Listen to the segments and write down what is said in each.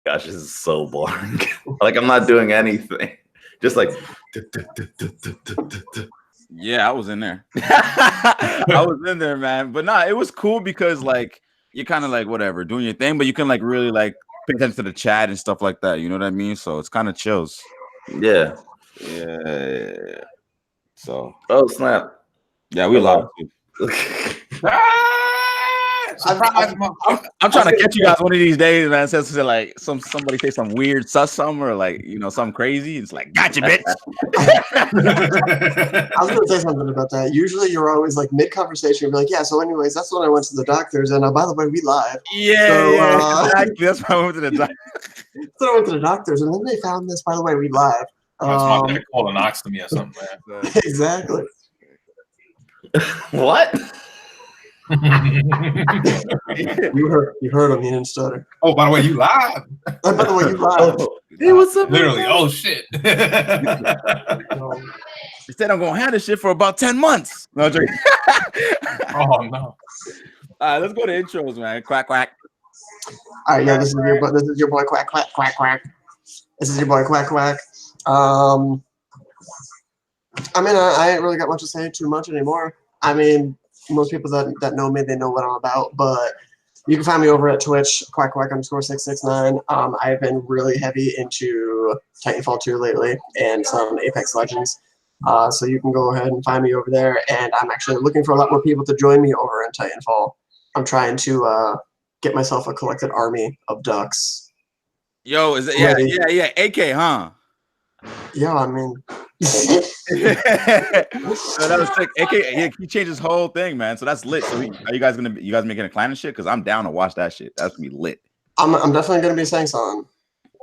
Gosh, this is so boring. Like I'm not doing anything. Just like yeah, I was in there. I was in there, man. But nah, it was cool because like you're kind of like whatever doing your thing, but you can like really like pay attention to the chat and stuff like that. You know what I mean? So it's kind of chills. yeah. Yeah. So Oh snap. yeah, we live too. Surprise, I'm trying to catch you guys one of these days, man. Says like somebody say some weird sus something or like something crazy. It's like gotcha, bitch. I was gonna say something about that. Usually you're always like mid conversation, you're like, yeah, so anyways, that's when I went to the doctors, and by the way, we live. Yeah, So, exactly. That's why I went to the doctor. So I went to the doctors, and then they found this, by the way, we live. That's my dad colonostomy or something, man. Exactly. What? you heard him. He didn't stutter. Oh, by the way, you live. By the way, you live. Hey, what's up? Literally. Oh shit. He said I'm gonna have this shit for about 10 months. No, joking. Oh no. All right, let's go to intros, man. Quack quack. All right, yeah, this is your boy Quack Quack Quack Quack. This is your boy Quack Quack. I mean, I ain't really got much to say too much anymore. I mean, most people that know me, they know what I'm about, but you can find me over at Twitch, quack_669. I've been really heavy into Titanfall 2 lately and some Apex Legends. So you can go ahead and find me over there. And I'm actually looking for a lot more people to join me over in Titanfall. I'm trying to get myself a collected army of ducks. Yo, is it yeah, AK, huh? Yeah, I mean, So that was sick. AK, yeah, he changed his whole thing, man. So that's lit. So are you guys making a clan and shit? Because I'm down to watch that shit. That's gonna be lit. I'm definitely gonna be saying something.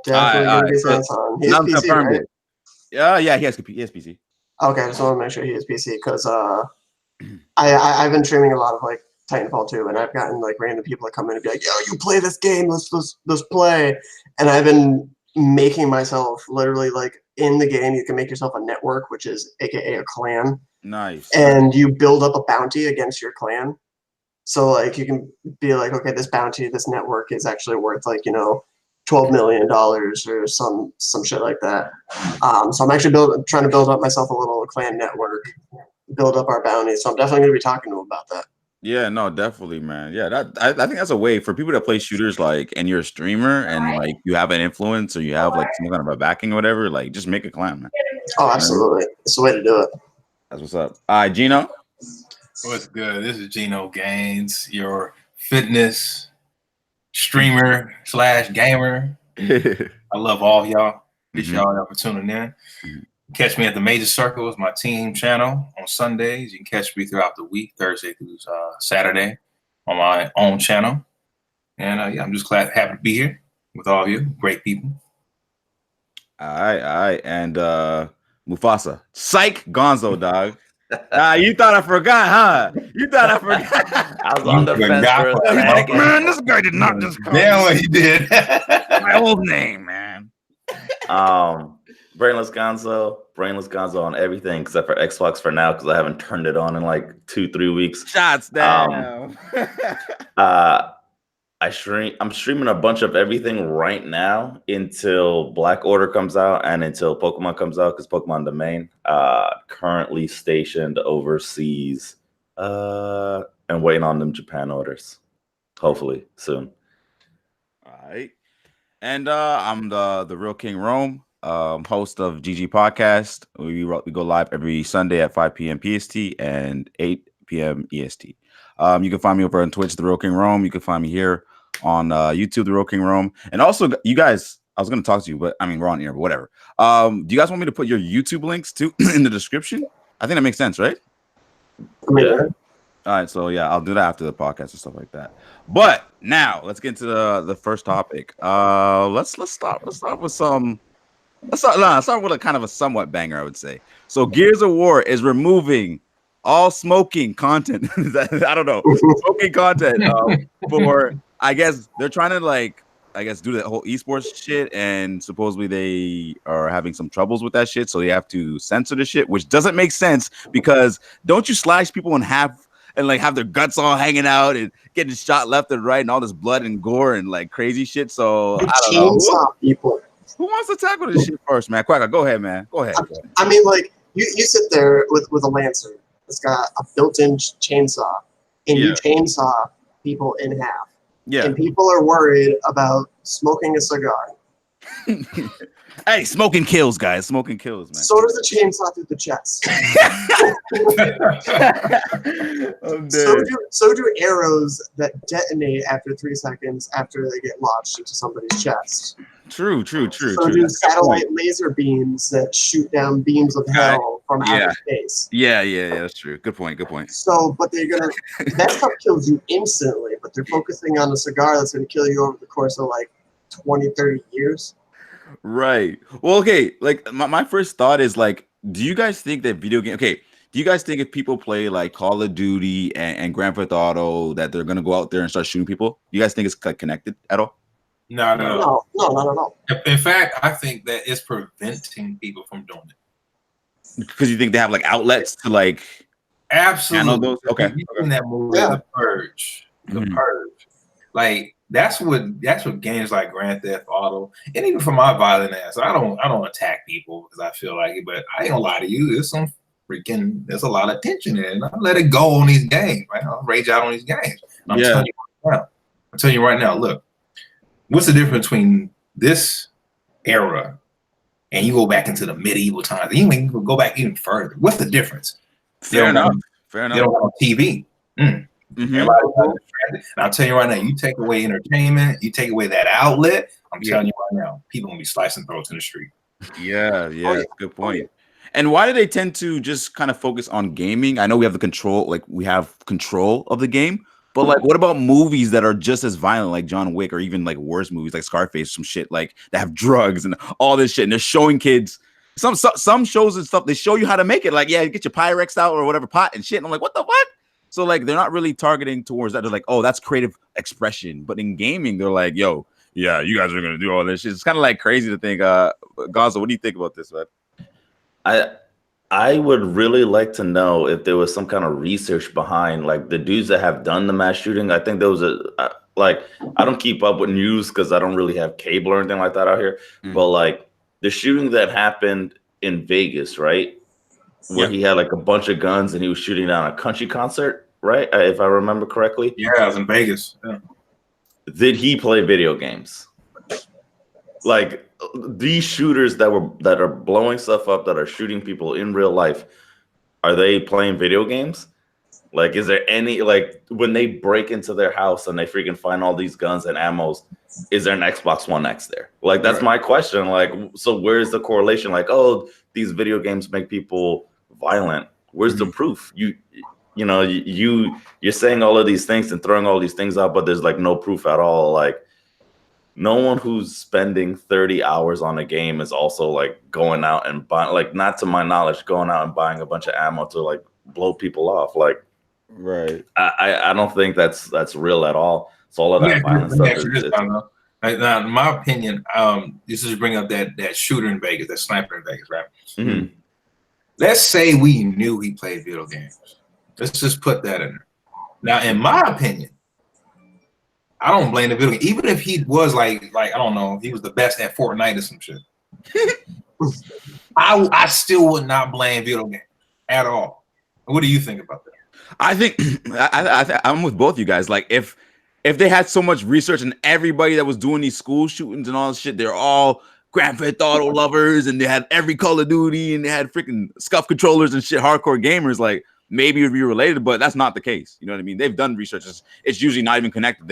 Definitely gonna be saying something. He's PC, right? Yeah, he has PC. Okay, I just want to make sure he is PC because I've been streaming a lot of like Titanfall 2, and I've gotten like random people that come in and be like, "Yo, you play this game? Let's play." And I've been making myself literally like in the game. You can make yourself a network, which is AKA a clan. Nice. And you build up a bounty against your clan. So like you can be like, okay, this bounty, this network is actually worth like $12 million or some shit like that. So I'm actually trying to build up myself a little clan network, build up our bounty. So I'm definitely gonna be talking to him about that. Yeah, no, definitely, man. Yeah, I think that's a way for people that play shooters, like, and you're a streamer and like you have an influence or you have like some kind of a backing or whatever, like just make a clan, man. Oh, absolutely. It's the way to do it. That's what's up. All right, Gino. What's good? This is Gino Gaines, your fitness streamer / gamer. I love all of y'all. Appreciate y'all for tuning in. Catch me at the Major Circles, my team channel on Sundays. You can catch me throughout the week, Thursday through Saturday on my own channel. And yeah, I'm just happy to be here with all of you. Great people. All right. And Mufasa. Psych Gonzo, dog. You thought I forgot, huh? You thought I forgot. I was on the fence for a second. Man, this guy did not just call damn what he did. my old name, man. Brainless Gonzo on everything except for Xbox for now because I haven't turned it on in like 2-3 weeks. Shots down. I'm streaming a bunch of everything right now until Black Order comes out and until Pokemon comes out because Pokemon Domain currently stationed overseas and waiting on them Japan orders. Hopefully soon. All right. And I'm the Real King Rome, host of GG Podcast. We go live every Sunday at 5 p.m. PST and 8 p.m. EST. You can find me over on Twitch, The Real King Rome. You can find me here on YouTube, The Real King Rome. And also, you guys, I was going to talk to you, but I mean, we're on here, but whatever. Do you guys want me to put your YouTube links too in the description? I think that makes sense, right? Yeah. All right, so yeah, I'll do that after the podcast and stuff like that. But now let's get into the first topic. Let's start with start with a kind of a somewhat banger, I would say. So Gears of War is removing all smoking content. I don't know, smoking content for. I guess they're trying to do the whole esports shit, and supposedly they are having some troubles with that shit, so they have to censor the shit, which doesn't make sense because don't you slash people in half and like have their guts all hanging out and getting shot left and right, and all this blood and gore and like crazy shit. So You I don't know. chainsaw people. Who wants to tackle this shit first, man? Quacker, go ahead, man. Go ahead. I mean, like you sit there with a Lancer that's got a built-in chainsaw, and you chainsaw people in half. Yeah. And people are worried about smoking a cigar. Hey, smoking kills, guys. Smoking kills, man. So does a chainsaw through the chest. So do arrows that detonate after 3 seconds after they get launched into somebody's chest. True. So do satellite laser beams that shoot down beams of hell from outer space. Yeah, that's true. Good point. So, but that stuff kills you instantly, but they're focusing on a cigar that's going to kill you over the course of like 20, 30 years. Right. Well, okay. Like my first thought is like, do you guys think that do you guys think if people play like Call of Duty and Grand Theft Auto that they're going to go out there and start shooting people? Do you guys think it's like connected at all? No, not at all. In fact, I think that it's preventing people from doing it. Because you think they have like outlets to like absolutely those? Okay. You've seen that movie, The Purge. The Purge. Like that's what games like Grand Theft Auto, and even for my violent ass, I don't attack people because I feel like it, but I ain't gonna lie to you, there's a lot of tension in it. And I let it go on these games, right? I'll rage out on these games. I'm telling you right now, look, what's the difference between this era and you go back into the medieval times? You can go back even further. What's the difference? Fair enough. They don't have TV. And I'll tell you right now, you take away entertainment, you take away that outlet, I'm telling you right now, people gonna be slicing throats in the street. Yeah, good point. And why do they tend to just kind of focus on gaming? I know we have control of the game, but like, what about movies that are just as violent, like John Wick, or even like worse movies like Scarface, some shit like that have drugs and all this shit, and they're showing kids some shows and stuff. They show you how to make it, like get your Pyrex out or whatever pot and shit. And I'm like, what the fuck? So like, they're not really targeting towards that. They're like, oh, that's creative expression. But in gaming, they're like, yo, yeah, you guys are gonna do all this shit. It's kind of like crazy to think. Gaza, what do you think about this, man? I would really like to know if there was some kind of research behind like the dudes that have done the mass shooting. I think there was I don't keep up with news because I don't really have cable or anything like that out here. But like the shooting that happened in Vegas, right? Where he had like a bunch of guns and he was shooting down a country concert, right? If I remember correctly. Yeah, I was in Vegas. Yeah. Did he play video games? Like these shooters that are blowing stuff up, that are shooting people in real life, are they playing video games? Like, is there any, like, when they break into their house and they freaking find all these guns and ammos, is there an Xbox One X there? Like, that's my question. Like, so where's the correlation? Like, oh, these video games make people violent. Where's the proof? You're saying all of these things and throwing all these things out, but there's like no proof at all. Like, no one who's spending 30 hours on a game is also like going out and buying, like, not to my knowledge, going out and buying a bunch of ammo to like blow people off. Like, right. I don't think that's real at all. So all of that violence stuff now, in my opinion, this is bring up that shooter in Vegas, that sniper in Vegas, right? Mm-hmm. Let's say we knew he played video games. Let's just put that in there. Now, in my opinion, I don't blame the video game. Even if he was like I don't know, he was the best at Fortnite or some shit. I still would not blame video game at all. What do you think about that? I think I'm with both you guys. Like, if they had so much research and everybody that was doing these school shootings and all this shit, they're all Grand Theft Auto lovers and they had every Call of Duty and they had freaking scuff controllers and shit, hardcore gamers, like maybe it would be related, but that's not the case. You know what I mean? They've done research. It's usually not even connected.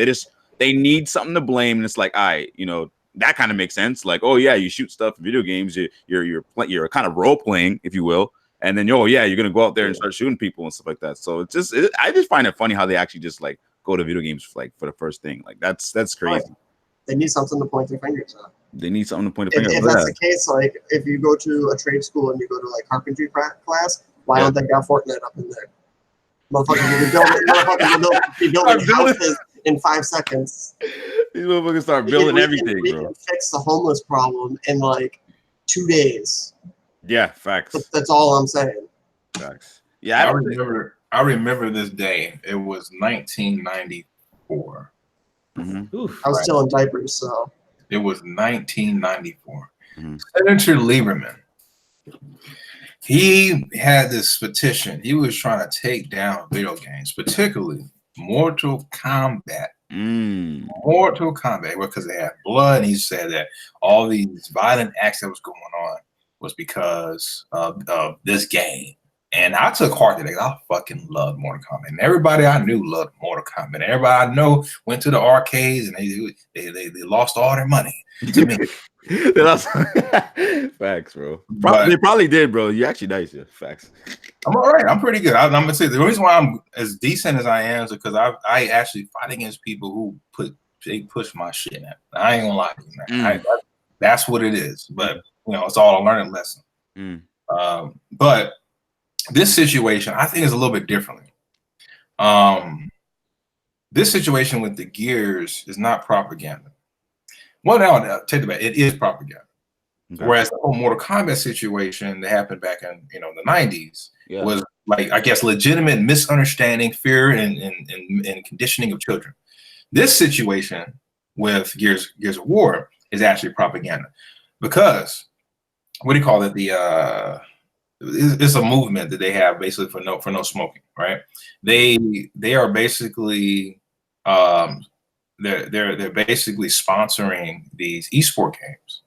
They need something to blame, and it's like, that kind of makes sense. Like, oh yeah, you shoot stuff in video games. You're kind of role playing, if you will, and then you're gonna go out there and start shooting people and stuff like that. So I just find it funny how they actually just like go to video games like for the first thing. Like that's crazy. They need something to point their fingers at. They need something to point their fingers. If that's the case, like if you go to a trade school and you go to like carpentry class, why don't they got Fortnite up in there? Motherfuckers will be building houses in 5 seconds. These motherfuckers start building everything, we bro. can fix the homeless problem in like 2 days. Yeah, facts. That's all I'm saying. Facts. Yeah, I remember this day. It was 1994. 1994. Oof. I was still in diapers, so. It was 1994. Mhm. Senator Lieberman, he had this petition. He was trying to take down video games, particularly Mortal Kombat. Mortal Kombat, because they had blood. And he said that all these violent acts that was going on was because of this game. And I took heart to that. I fucking loved Mortal Kombat. And everybody I knew loved Mortal Kombat. Everybody I know went to the arcades and they lost all their money to me. Facts, bro. But They probably did, bro. You actually nice, yeah. Facts. I'm all right. I'm pretty good. I'm gonna say the reason why I'm as decent as I am is because I actually fight against people who push my shit. Man. I ain't gonna lie to you, man. That's what it is. But you know, it's all a learning lesson. But this situation, I think, is a little bit differently. This situation with the gears is not propaganda. Well, now take it back. It is propaganda. Okay. Whereas the whole Mortal Kombat situation that happened back in the 90s was like, I guess, legitimate misunderstanding, fear, and conditioning of children. This situation with Gears of War is actually propaganda because what do you call it? It's a movement that they have basically for no smoking, right? They are basically they're basically sponsoring these esport games.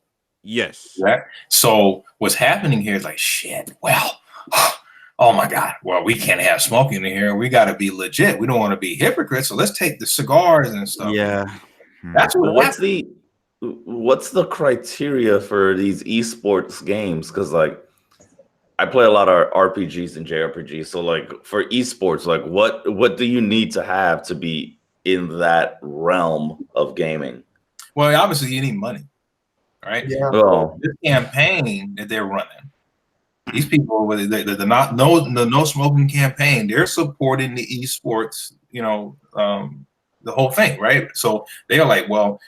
Yes. Right. So what's happening here is like, shit. Well, oh my God. Well, we can't have smoking in here. We got to be legit. We don't want to be hypocrites. So let's take the cigars and stuff. Yeah. That's what. What's the criteria for these esports games? Because like, I play a lot of RPGs and JRPGs. So like for esports, like what do you need to have to be in that realm of gaming? Well, obviously you need money. Right. Yeah. So this campaign that they're running, these people with the no smoking campaign, they're supporting the esports, the whole thing, right? So they are like, well,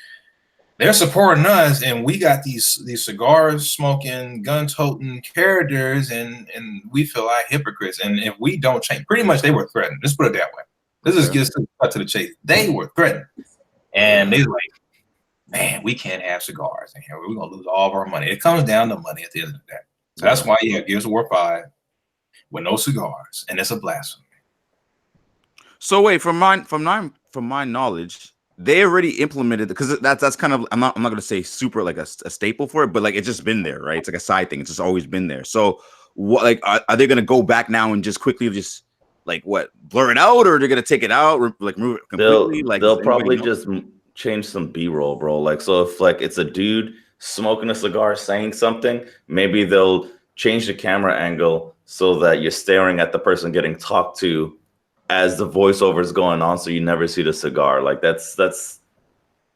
they're supporting us, and we got these cigars smoking, gun toting characters, and we feel like hypocrites. And if we don't change, pretty much they were threatened. Let's put it that way. This is just cut to the chase. They were threatened, and they're like, man, we can't have cigars in here. We're going to lose all of our money. It comes down to money at the end of the day. So that's why you have Gears of War 5 with no cigars, and it's a blasphemy. So wait, from my knowledge, they already implemented, because that's kind of, I'm not going to say super like a staple for it, but like it's just been there, right? It's like a side thing. It's just always been there. So what, like, are they going to go back now and just quickly just like what, blur it out, or they're going to take it out, like remove it completely? They'll probably just change some B-roll, bro. Like, so if like it's a dude smoking a cigar saying something, maybe they'll change the camera angle so that you're staring at the person getting talked to as the voiceover is going on, so you never see the cigar. Like that's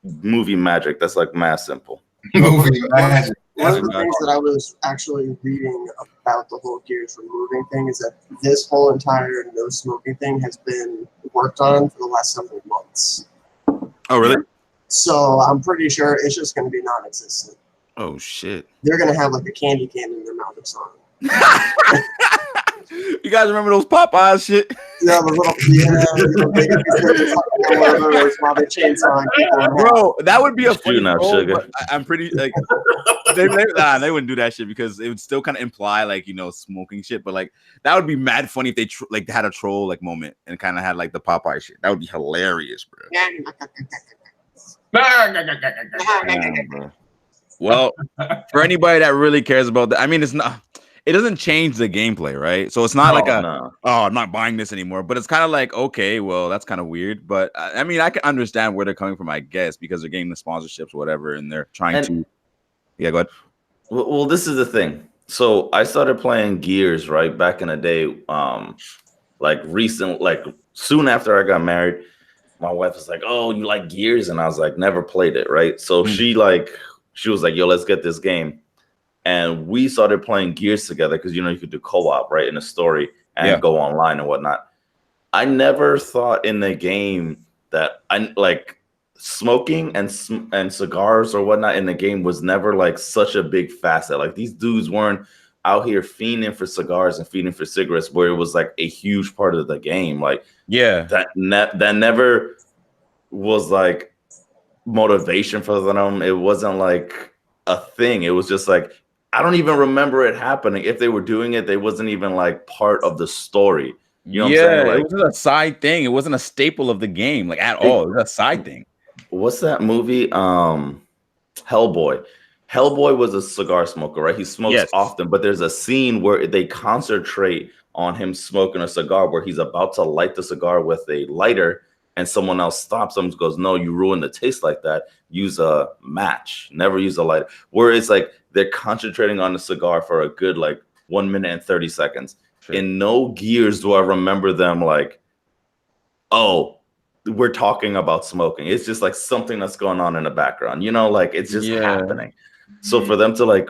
movie magic. That's like math simple. Movie magic. One of the things that I was actually reading about the whole Gears removing thing is that this whole entire no smoking thing has been worked on for the last several months. Oh, really? So I'm pretty sure it's just going to be non-existent. Oh, shit. They're going to have like a candy cane in their mouth or something. You guys remember those Popeyes shit? Yeah, the little while they're chainsawing people. Bro, that would be a funny sugar. I'm pretty like they wouldn't do that shit because it would still kind of imply like smoking shit, but like that would be mad funny if they like had a troll like moment and kind of had like the Popeye shit. That would be hilarious, bro. Bro. Well, for anybody that really cares about that, I mean, it doesn't change the gameplay, right? So it's not I'm not buying this anymore. But it's kind of like, okay, well, that's kind of weird. But I mean, I can understand where they're coming from, I guess, because they're getting the sponsorships or whatever, and they're trying to. Yeah, go ahead. Well, this is the thing. So I started playing Gears right back in the day, like soon after I got married. My wife was like, "Oh, you like Gears?" And I was like, "Never played it." Right? So she was like, "Yo, let's get this game." And we started playing Gears together because you could do co-op, right, in a story and go online and whatnot. I never thought in the game that I like smoking and cigars or whatnot in the game was never like such a big facet. Like these dudes weren't out here fiending for cigars and fiending for cigarettes, where it was like a huge part of the game. Like that never was like motivation for them. It wasn't like a thing. It was just like, I don't even remember it happening. If they were doing it, they wasn't even like part of the story. You know what I'm saying? Like, it wasn't a side thing. It wasn't a staple of the game, like at all. It was a side thing. What's that movie? Hellboy. Hellboy was a cigar smoker, right? He smokes often, but there's a scene where they concentrate on him smoking a cigar where he's about to light the cigar with a lighter and someone else stops him and goes, no, you ruined the taste like that. Use a match. Never use a lighter. Where it's like they're concentrating on the cigar for a good like 1 minute and 30 seconds. Sure. In no Gears do I remember them like, oh, we're talking about smoking. It's just like something that's going on in the background, you know, like it's just happening. So for them to like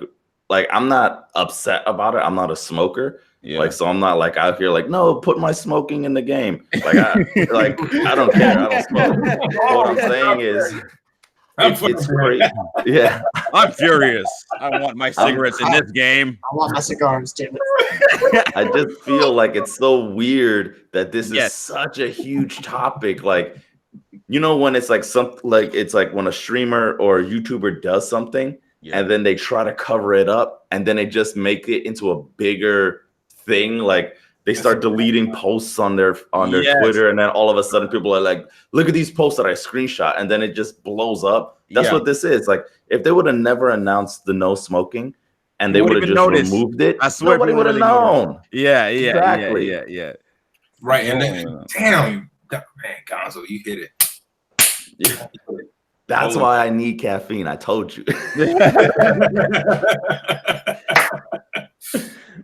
I'm not upset about it. I'm not a smoker. Like, so I'm not like out here like, no, put my smoking in the game. Like, I don't care. I don't smoke. What I'm saying is, it's great. Yeah, I'm furious. I want my cigarettes in this game. I want my cigars, damn it. I just feel like it's so weird that this is such a huge topic. Like, you know, when it's like something like it's like when a streamer or a YouTuber does something and then they try to cover it up and then they just make it into a bigger thing. Like they start deleting posts on their Twitter, and then all of a sudden people are like, look at these posts that I screenshot, and then it just blows up. That's what this is. Like if they would have never announced the no smoking and they would have just removed it, I swear nobody would have known. Exactly. Right. And then damn, man, Gonzo, you hit it. Yeah. That's why I need caffeine. I told you.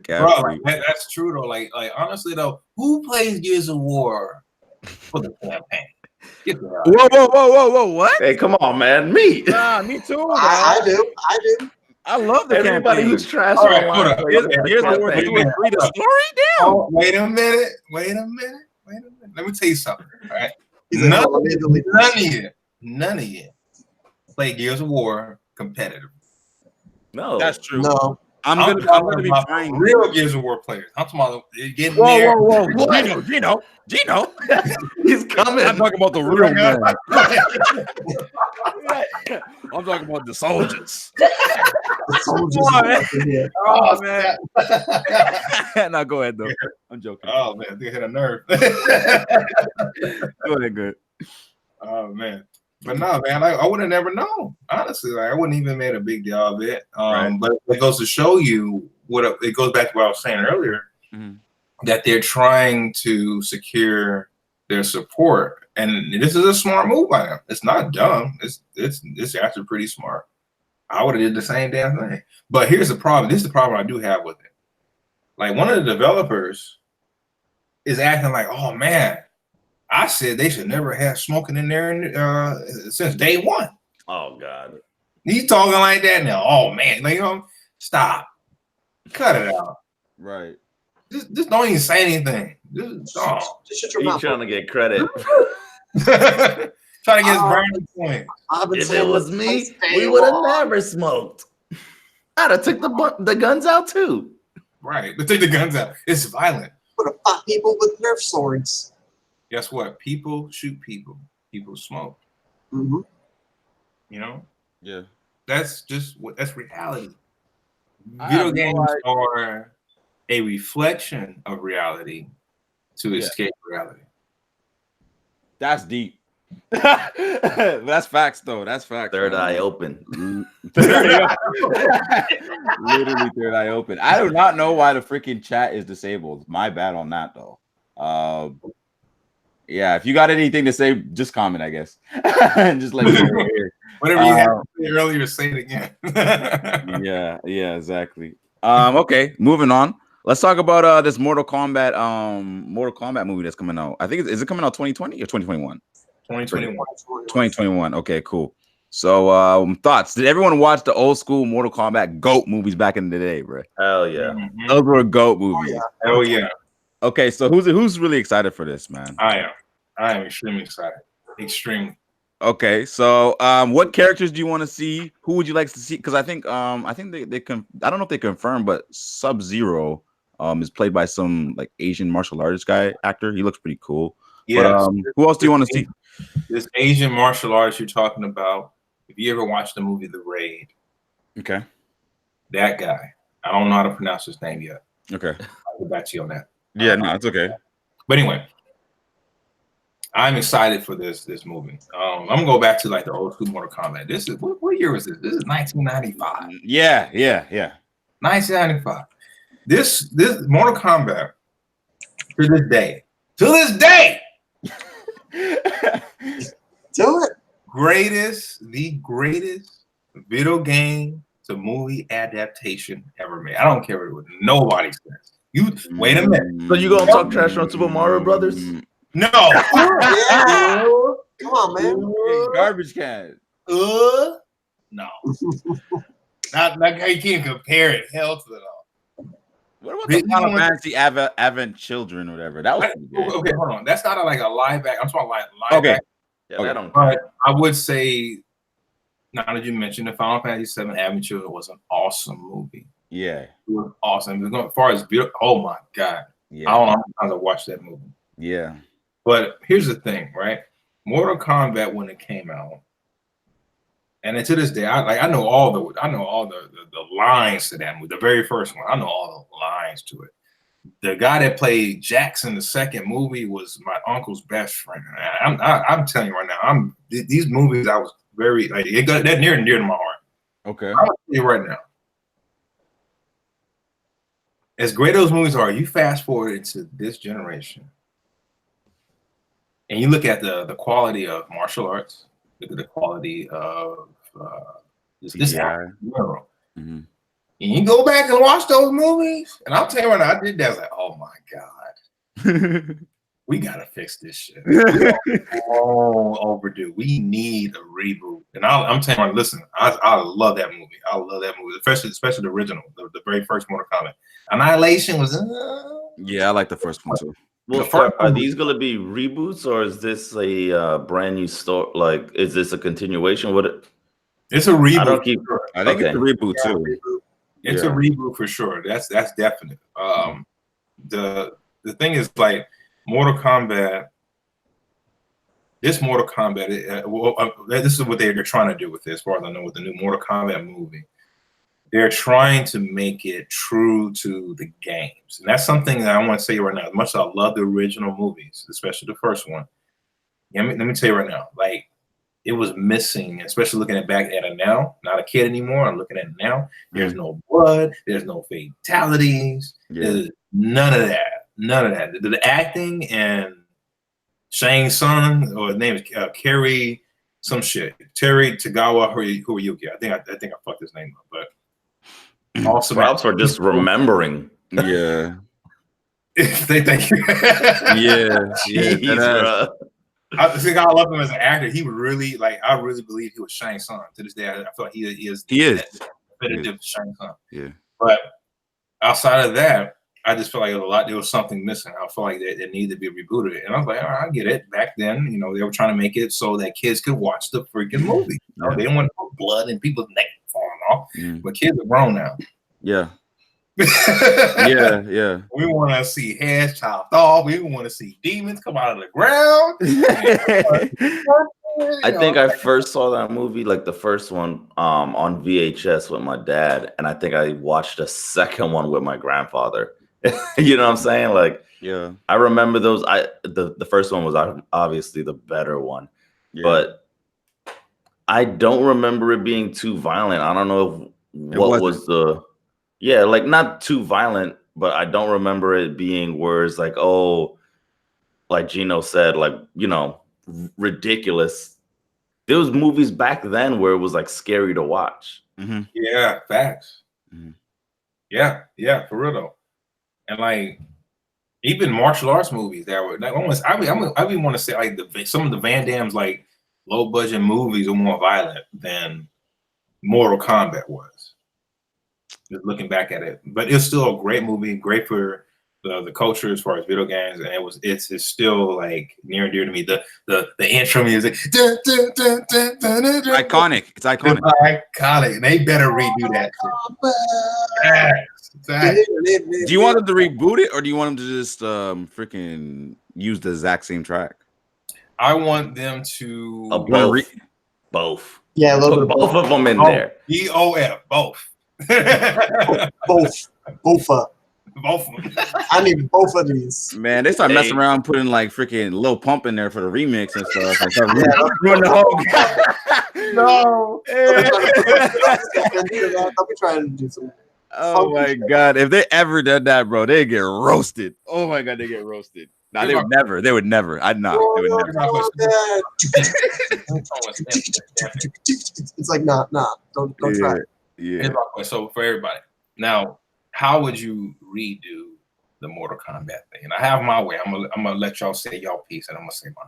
Bro, like, that's true though. Like honestly though, who plays Gears of War for the campaign? Whoa! What? Hey, come on, man. Me. Nah, me too. I do. I love the everybody campaign. who's trash All right, online. Here's the word. Read the story down. Oh, wait a minute. Let me tell you something. All right. None of you play Gears of War competitive. No, that's true. No. I'm gonna be trying real Gears of War players. I'm talking about getting whoa. Gino. He's coming. I'm talking about the real man. I'm talking about the soldiers. Oh man. Now go ahead though. I'm joking. Oh man, they hit a nerve. Go ahead, good. Oh man. But no, man, I would have never known. Honestly, like I wouldn't even made a big deal of it. But it goes to show you it goes back to what I was saying earlier, that they're trying to secure their support, and this is a smart move by them. It's not dumb. It's actually pretty smart. I would have did the same damn thing. But here's the problem. This is the problem I do have with it. Like one of the developers is acting like, oh man, I said they should never have smoking in there since day one. Oh God, he's talking like that now. Oh man, like, stop, cut it out. Right. Just don't even say anything. Just shut your mouth. He's trying to get credit. Trying to get his brownie point. If it was me, we would have never smoked. I'd have took the guns out too. Right, let's take the guns out. It's violent. Would have fought people with Nerf swords. Guess what? People shoot people. People smoke. Mm-hmm. You know? Yeah. That's reality. Video games are a reflection of reality to escape reality. That's deep. That's facts, though. That's facts. Third eye open. Literally third eye open. I do not know why the freaking chat is disabled. My bad on that, though. Yeah, if you got anything to say, just comment, I guess. And just let me know here. Whatever you had to say earlier, say it again. Yeah, exactly. Okay, moving on. Let's talk about this Mortal Kombat movie that's coming out. I think is it coming out 2020 or 2021? 2021. Okay, cool. So thoughts. Did everyone watch the old school Mortal Kombat GOAT movies back in the day, bro? Hell yeah. Mm-hmm. Those were GOAT movies. Hell yeah. Okay, so who's really excited for this, man? I am extremely excited. Extremely. Okay, so what characters do you want to see? Who would you like to see? Because I think they I don't know if they confirmed, but Sub-Zero is played by some like Asian martial artist actor. He looks pretty cool. Yeah. But, who else do you want to see? This Asian martial artist you're talking about, if you ever watched the movie The Raid, Okay. that guy, I don't know how to pronounce his name yet. Okay. I'll get back to you on that. Yeah, no, it's okay. But anyway, I'm excited for this movie. I'm gonna go back to like the old school Mortal Kombat. This is what year was this? This is 1995. Yeah. 1995. This Mortal Kombat to this day, Do it. the greatest video game to movie adaptation ever made. I don't care what nobody says. You wait a minute. So you gonna talk trash on Super Mario Brothers? No. Yeah. Come on, man. Garbage can. No. Not you can't compare it. Hell to it all. What about the Final Fantasy Advent Children, whatever? That was pretty good. Okay, hold on. That's not like a live back. I'm talking live Okay. back. Yeah, I don't. But I would say, now that you mentioned, the Final Fantasy VII Advent Children was an awesome movie. Yeah. It was awesome. As far as beautiful, oh my god, Yeah. I don't know how many times I watched that movie. Yeah. But here's the thing, right? Mortal Kombat when it came out, and then to this day, I know all the lines to that movie. The very first one, I know all the lines to it. The guy that played Jackson, the second movie, was my uncle's best friend. I'm telling you right now, these movies I was very like it got that near and dear to my heart. Okay. I'm gonna tell you right now, as great as those movies are, you fast forward into this generation, and you look at the quality of martial arts, look at the quality of this action in general. Mm-hmm. And you go back and watch those movies, and I'll tell you right now, I did that. I was like, oh my god, we gotta fix this shit. All overdue. We need a reboot. And I'm telling you, listen, I love that movie. I love that movie, especially the original, the very first Mortal Kombat. Annihilation was. Yeah, I like the first one too. Well, are these going to be reboots, or is this a brand new story? Like, is this a continuation? It's a reboot. I don't keep. I think it's a reboot too. It's a reboot for sure. That's definite. The thing is, like Mortal Kombat. This Mortal Kombat. This is what they're trying to do with this, as far as I know, with the new Mortal Kombat movie. They're trying to make it true to the games. And that's something that I want to say right now. As much as I love the original movies, especially the first one, let me tell you right now, like it was missing, especially looking back at it now, not a kid anymore. I'm looking at it now. There's no blood. There's no fatalities. There's none of that. None of that. The acting and Shang Tsung, or his name is Kerry, some shit. Terry Tagawa Hiroyuki. I think I fucked his name up, but awesome. Props for just remembering. Yeah. Thank you. Yeah. Jeez, I think I love him as an actor. He would really I really believe he was Shang Tsung. To this day, I feel like he is. He is definitive Shang Tsung. Yeah. But outside of that, I just feel like there was something missing. I feel like it needed to be rebooted. And I was like, all right, I get it. Back then, they were trying to make it so that kids could watch the freaking movie. They didn't want to put blood and people's neck falling off. But kids are grown now. Yeah. Yeah. We want to see heads chopped off. We want to see demons come out of the ground. I think I first saw that movie, like the first one, on VHS with my dad, and I think I watched the second one with my grandfather. You know what I'm saying? Like, yeah, I remember those. The first one was obviously the better one, but I don't remember it being too violent. I don't know what was the. Yeah, like not too violent, but I don't remember it being words like, oh, like Gino said, like, ridiculous. There was movies back then where it was like scary to watch. Mm-hmm. Yeah, facts. Mm-hmm. Yeah, for real though. And like even martial arts movies that were like almost, I even want to say like some of the Van Damme's like low budget movies are more violent than Mortal Kombat was. Just looking back at it, but it's still a great movie, great for the culture as far as video games, and it's still like near and dear to me. The intro music, iconic. It's iconic. It's iconic. And they better redo that. Do you want them to reboot it, or do you want them to just freaking use the exact same track? I want them to both. Yeah, a little Put bit both of them in there. BOF, both. both. Both. I need both of these. Man, they start messing around, putting like freaking Lil Pump in there for the remix and stuff. And start running the whole No. I'll be trying to do some. Oh my god! If they ever did that, bro, they get roasted. Oh my god, they get roasted. Nah, they would never. They would never. I'd not. They would never. It's like nah. Don't try. Yeah. So for everybody, now, how would you redo the Mortal Kombat thing? And I have my way. I'm gonna let y'all say y'all piece, and I'm gonna say mine.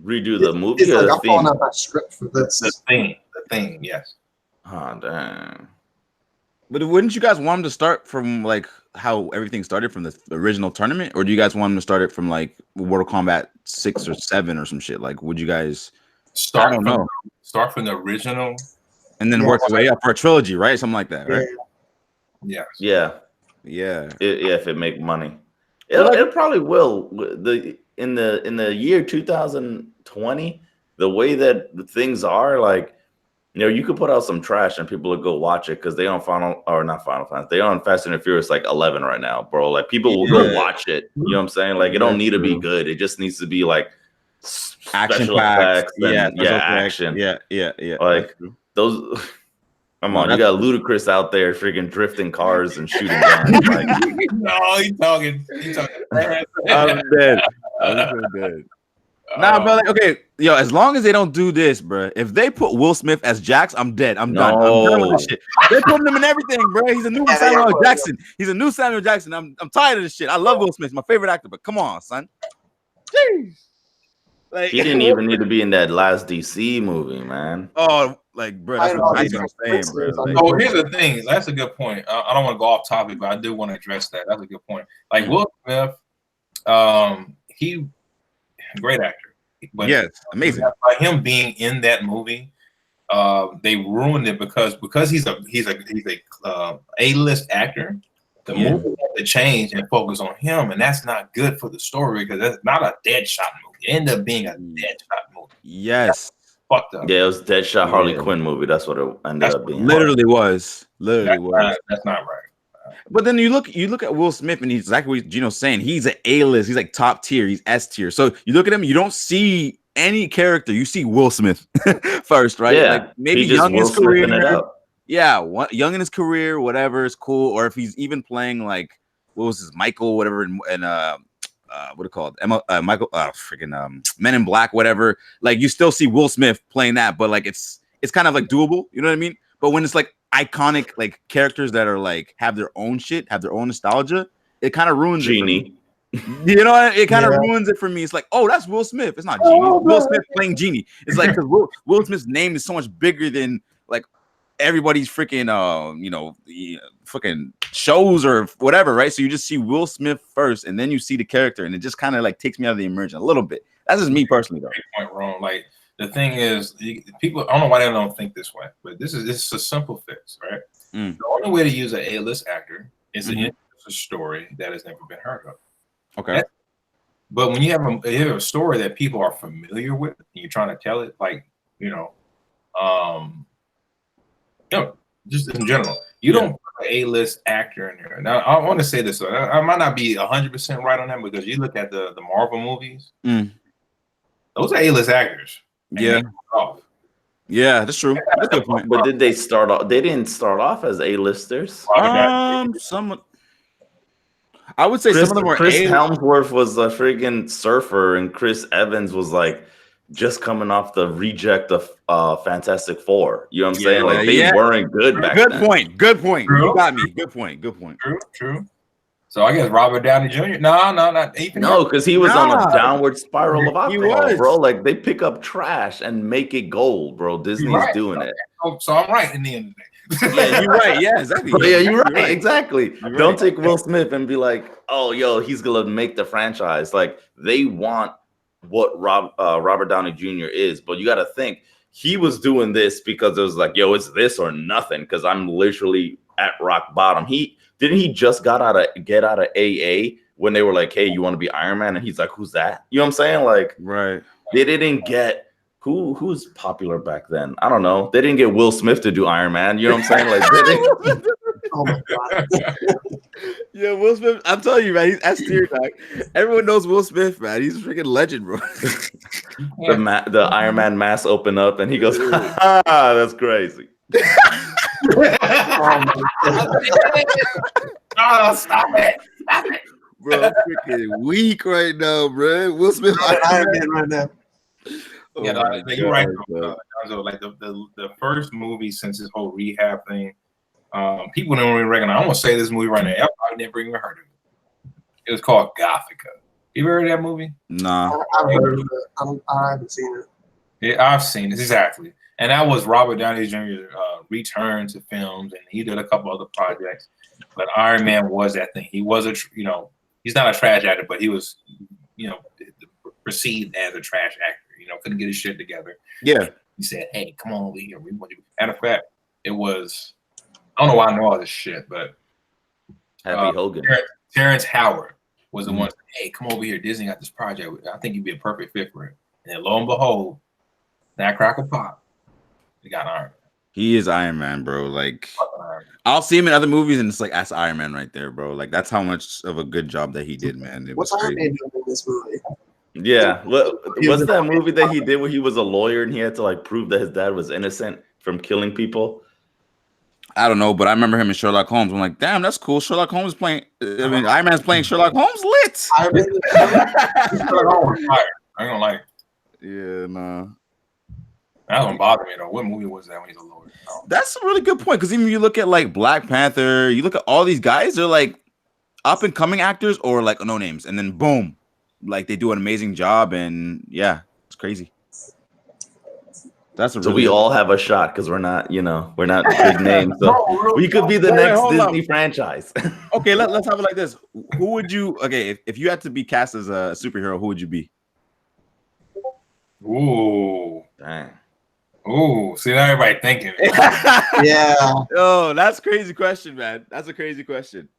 Redo the movie it's or like the I'm theme? falling out that script for this. The thing, yes. Oh damn. But wouldn't you guys want them to start from like how everything started from the original tournament, or do you guys want them to start it from like Mortal Kombat 6 or 7 or some shit? Like, would you guys start from the original and then work the way up for a trilogy, right? Something like that, right? Yes. Yeah. If it make money, it probably will. In the year 2020, the way that things are, like, you know, you could put out some trash and people would go watch it because they on Final Fantasy. They on Fast and Furious like 11 right now, bro. Like, people will go watch it. You know what I'm saying? Like, it don't need to be good. It just needs to be like action special effects and action. Yeah. Like those. Come on, you got Ludacris out there freaking drifting cars and shooting guns. Like, no, he's talking. I'm dead. I'm so dead. Nah, bro. Like, okay, yo, as long as they don't do this, bro. If they put Will Smith as Jax, I'm dead. I'm done. I'm done with this shit. They're putting him in everything, bro. He's a new Samuel Jackson. He's a new Samuel Jackson. I'm tired of this shit. I love Will Smith, my favorite actor, but come on, son. Jeez. Like, he didn't even need to be in that last DC movie, man. Oh, like, bro, that's what I'm saying, bro. Like, so here's the thing. That's a good point. I don't want to go off topic, but I do want to address that. That's a good point. Like, Will Smith, he great actor. But yes, amazing. By him being in that movie, they ruined it because he's a A-list actor. The movie had to change and focus on him, and that's not good for the story because that's not a Deadshot movie. It ended up being a Deadshot movie. Yes. Fucked up. Yeah, it was Deadshot Harley Quinn movie. That's what it ended up being. Literally was. That's not right. But then you look at Will Smith, and he's exactly what Gino's saying. He's an A-list. He's like top tier. He's S tier. So you look at him, you don't see any character. You see Will Smith first, right? Yeah, like maybe young in his career. Yeah, young in his career, whatever is cool. Or if he's even playing like what was his Michael, whatever, and what it called? Michael, freaking Men in Black, whatever. Like you still see Will Smith playing that, but like it's kind of like doable. You know what I mean? But when it's like iconic like characters that are like have their own shit, have their own nostalgia, it kind of ruins Genie. You know, it kind of ruins it for me. It's like, oh, that's Will Smith. It's not Genie. Will Smith playing Genie. It's like because Will Smith's name is so much bigger than like everybody's freaking fucking shows or whatever, right? So you just see Will Smith first, and then you see the character, and it just kind of like takes me out of the immersion a little bit. That's just me personally, though. Point wrong. Like the thing is, people. I don't know why they don't think this way, but this is a simple fix, right? The only way to use an A-list actor is to introduce a story that has never been heard of. Okay. But when you have a story that people are familiar with, and you're trying to tell it, like just in general, you don't put an A-list actor in there. Now, I want to say this. I might not be 100% right on that because you look at the Marvel movies; those are A-list actors. Yeah. Yeah, that's true. That's a good point. But did they start off? They didn't start off as A-listers. Somewhat. I would say some of them were. Chris Hemsworth was a freaking surfer, and Chris Evans was like just coming off the reject of Fantastic Four. You know what I'm saying? Like they weren't good back then. Good point. True. You got me. Good point. True. So I guess Robert Downey Jr. No, because he was on a downward spiral of alcohol, bro. Like they pick up trash and make it gold, bro. Disney's doing it. So I'm right in the end of the day. Yeah, you're right. Yeah, exactly. Yeah, you're right. Exactly. Don't take Will Smith and be like, oh, yo, he's gonna make the franchise. Like they want what Robert Downey Jr. is, but you got to think he was doing this because it was like, yo, it's this or nothing. Because I'm literally at rock bottom. He just get out of AA when they were like, "Hey, you want to be Iron Man?" and he's like, "Who's that?" You know what I'm saying? Like, Right. they didn't get who's popular back then. I don't know. They didn't get Will Smith to do Iron Man. You know what I'm saying? Like, they didn't. Oh my god. Yeah, Will Smith. I'm telling you, man, he's S tier. Like, everyone knows Will Smith, man. He's a freaking legend, bro. The Iron Man mask open up and he goes, "Ah, that's crazy." Oh, stop it. Stop it. Bro, I'm freaking weak right now, bro. Will Smith. Iron Man right now. Oh Yeah, my you're right. God, Gonzo, like the first movie since this whole rehab thing, people don't really recognize. I'm gonna say this movie right now. I never even heard of it. It was called Gothica. You ever heard of that movie? Nah. I've heard of it. I haven't seen it. Yeah, I've seen it exactly. And that was Robert Downey Jr.'s return to films, and he did a couple other projects. But Iron Man was that thing. He was he's not a trash actor, but he was, perceived as a trash actor. Couldn't get his shit together. Yeah. He said, "Hey, come on over here. We want you." Matter of fact, it was, I don't know why I know all this shit, but Happy Hogan. Terrence Howard was the one that said, "Hey, come over here. Disney got this project. I think you'd be a perfect fit for it." And then lo and behold, that crackle pop, we got Iron Man. He is Iron Man, bro. Like, I'll see him in other movies, and it's like, that's Iron Man right there, bro. Like, that's how much of a good job that he did, man. It What's was Iron crazy. Man doing in this movie? Yeah. What's that movie that he did where he was a lawyer and he had to like prove that his dad was innocent from killing people? I don't know, but I remember him in Sherlock Holmes. I'm like, damn, that's cool. Sherlock Holmes playing. I mean, Iron Man's playing Sherlock Holmes. Lit. Iron Man. I ain't gonna lie. Yeah, nah. That don't bother me though. What movie was that when he's a lawyer? No. That's a really good point, because even you look at like Black Panther, you look at all these guys, they're like up and coming actors or like no names, and then boom, like they do an amazing job, and yeah, it's crazy. That's a So really we all have a shot because we're not big names. So we could be the next hold Disney franchise. Okay. Let's have it like this. Who would you? Okay, if you had to be cast as a superhero, who would you be? Ooh. Dang. Ooh. See, now everybody thinking. Yeah. Oh, that's a crazy question, man. That's a crazy question.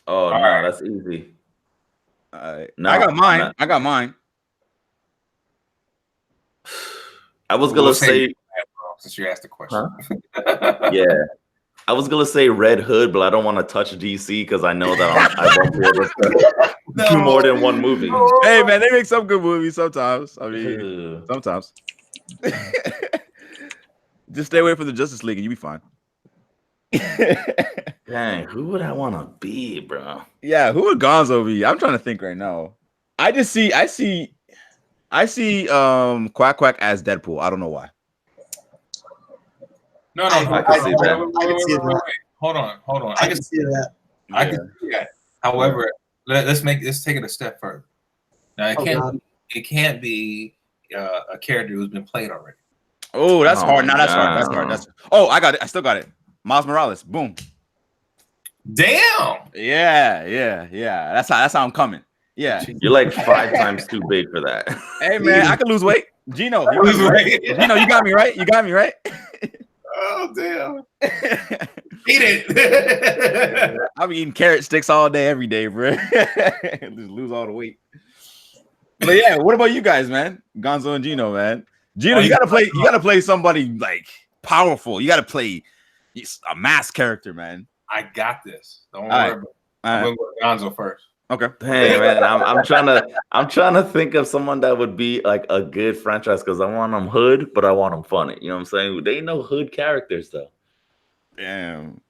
Oh no, right. that's easy. No, I got mine. no. I got mine. I was gonna say, since you asked the question. yeah, I was gonna say Red Hood, but I don't want to touch DC because I know that I won't be able to do more than one movie. Hey, man, they make some good movies sometimes. I mean, sometimes. Just stay away from the Justice League and you'll be fine. Dang, who would I want to be, bro? Yeah, who would Gonzo be? I'm trying to think right now. I see Quack Quack as Deadpool. I don't know why. No, I can see that. I can see that. Wait. Hold on. I can see that. I can see that. However, let's take it a step further. Now it can't be a character who's been played already. Oh, that's Oh, hard. Now that's no. hard. That's I got it. I still got it. Miles Morales. Boom. Damn. Yeah. That's how I'm coming. Yeah. You're like 5 times too big for that. Hey man, I can lose weight. Gino, you got me right. Gino, you got me right. You got me right. Oh damn. Eat it. I'm eating carrot sticks all day, every day, bro. Just lose all the weight. But yeah, what about you guys, man? Gonzo and Gino, man. Gino, you gotta play somebody like powerful. You gotta play a mass character, man. I got this. Don't All worry. right. I'm gonna go with Gonzo first. Okay. Hey man, I'm trying to think of someone that would be like a good franchise because I want them hood, but I want them funny. You know what I'm saying? They know hood characters though. Damn.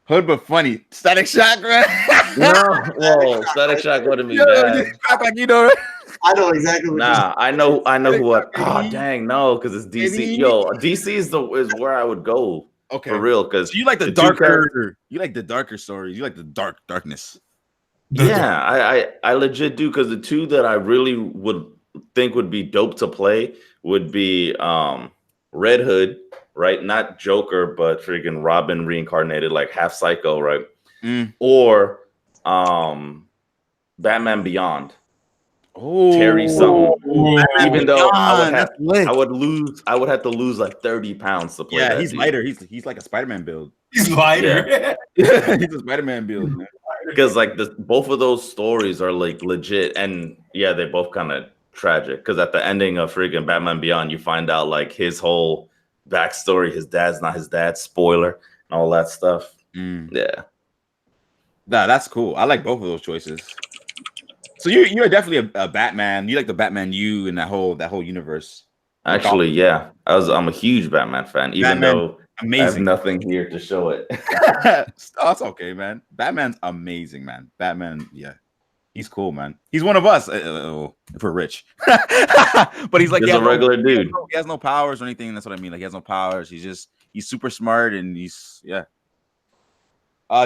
Hood but funny. Static Shock, right? Whoa, Static Shock wouldn't be bad. Like you know, right? I know exactly what Nah, I know what. Oh dang, no, because it's DC. Yo, DC is where I would go. Okay. For real, because So you like the darker. You like the darker stories. You like the darkness. Yeah, I legit do, because the two that I really would think would be dope to play would be Red Hood, right? Not Joker, but freaking Robin reincarnated, like half psycho, right? Or Batman Beyond. Oh, Terry something. Even though I would have to lose like 30 pounds to play. Yeah, that he's dude. lighter. He's like a Spider-Man build. He's lighter. He's a Spider-Man build, man. because like both of those stories are like legit, and yeah, they both kind of tragic. Because at the ending of freaking Batman Beyond, you find out like his whole backstory. His dad's not his dad. Spoiler and all that stuff. Yeah, that's cool. I like both of those choices. So you're definitely a Batman. You like the Batman you and that whole universe. actually, yeah, I'm a huge Batman fan, even Batman, though amazing. I have nothing here to show it. Oh, it's okay, man. Batman's amazing, man. Batman, yeah, he's cool, man. He's one of us if we're rich, but he's like a regular dude. He has no powers or anything. That's what I mean. Like he has no powers. He's super smart and he's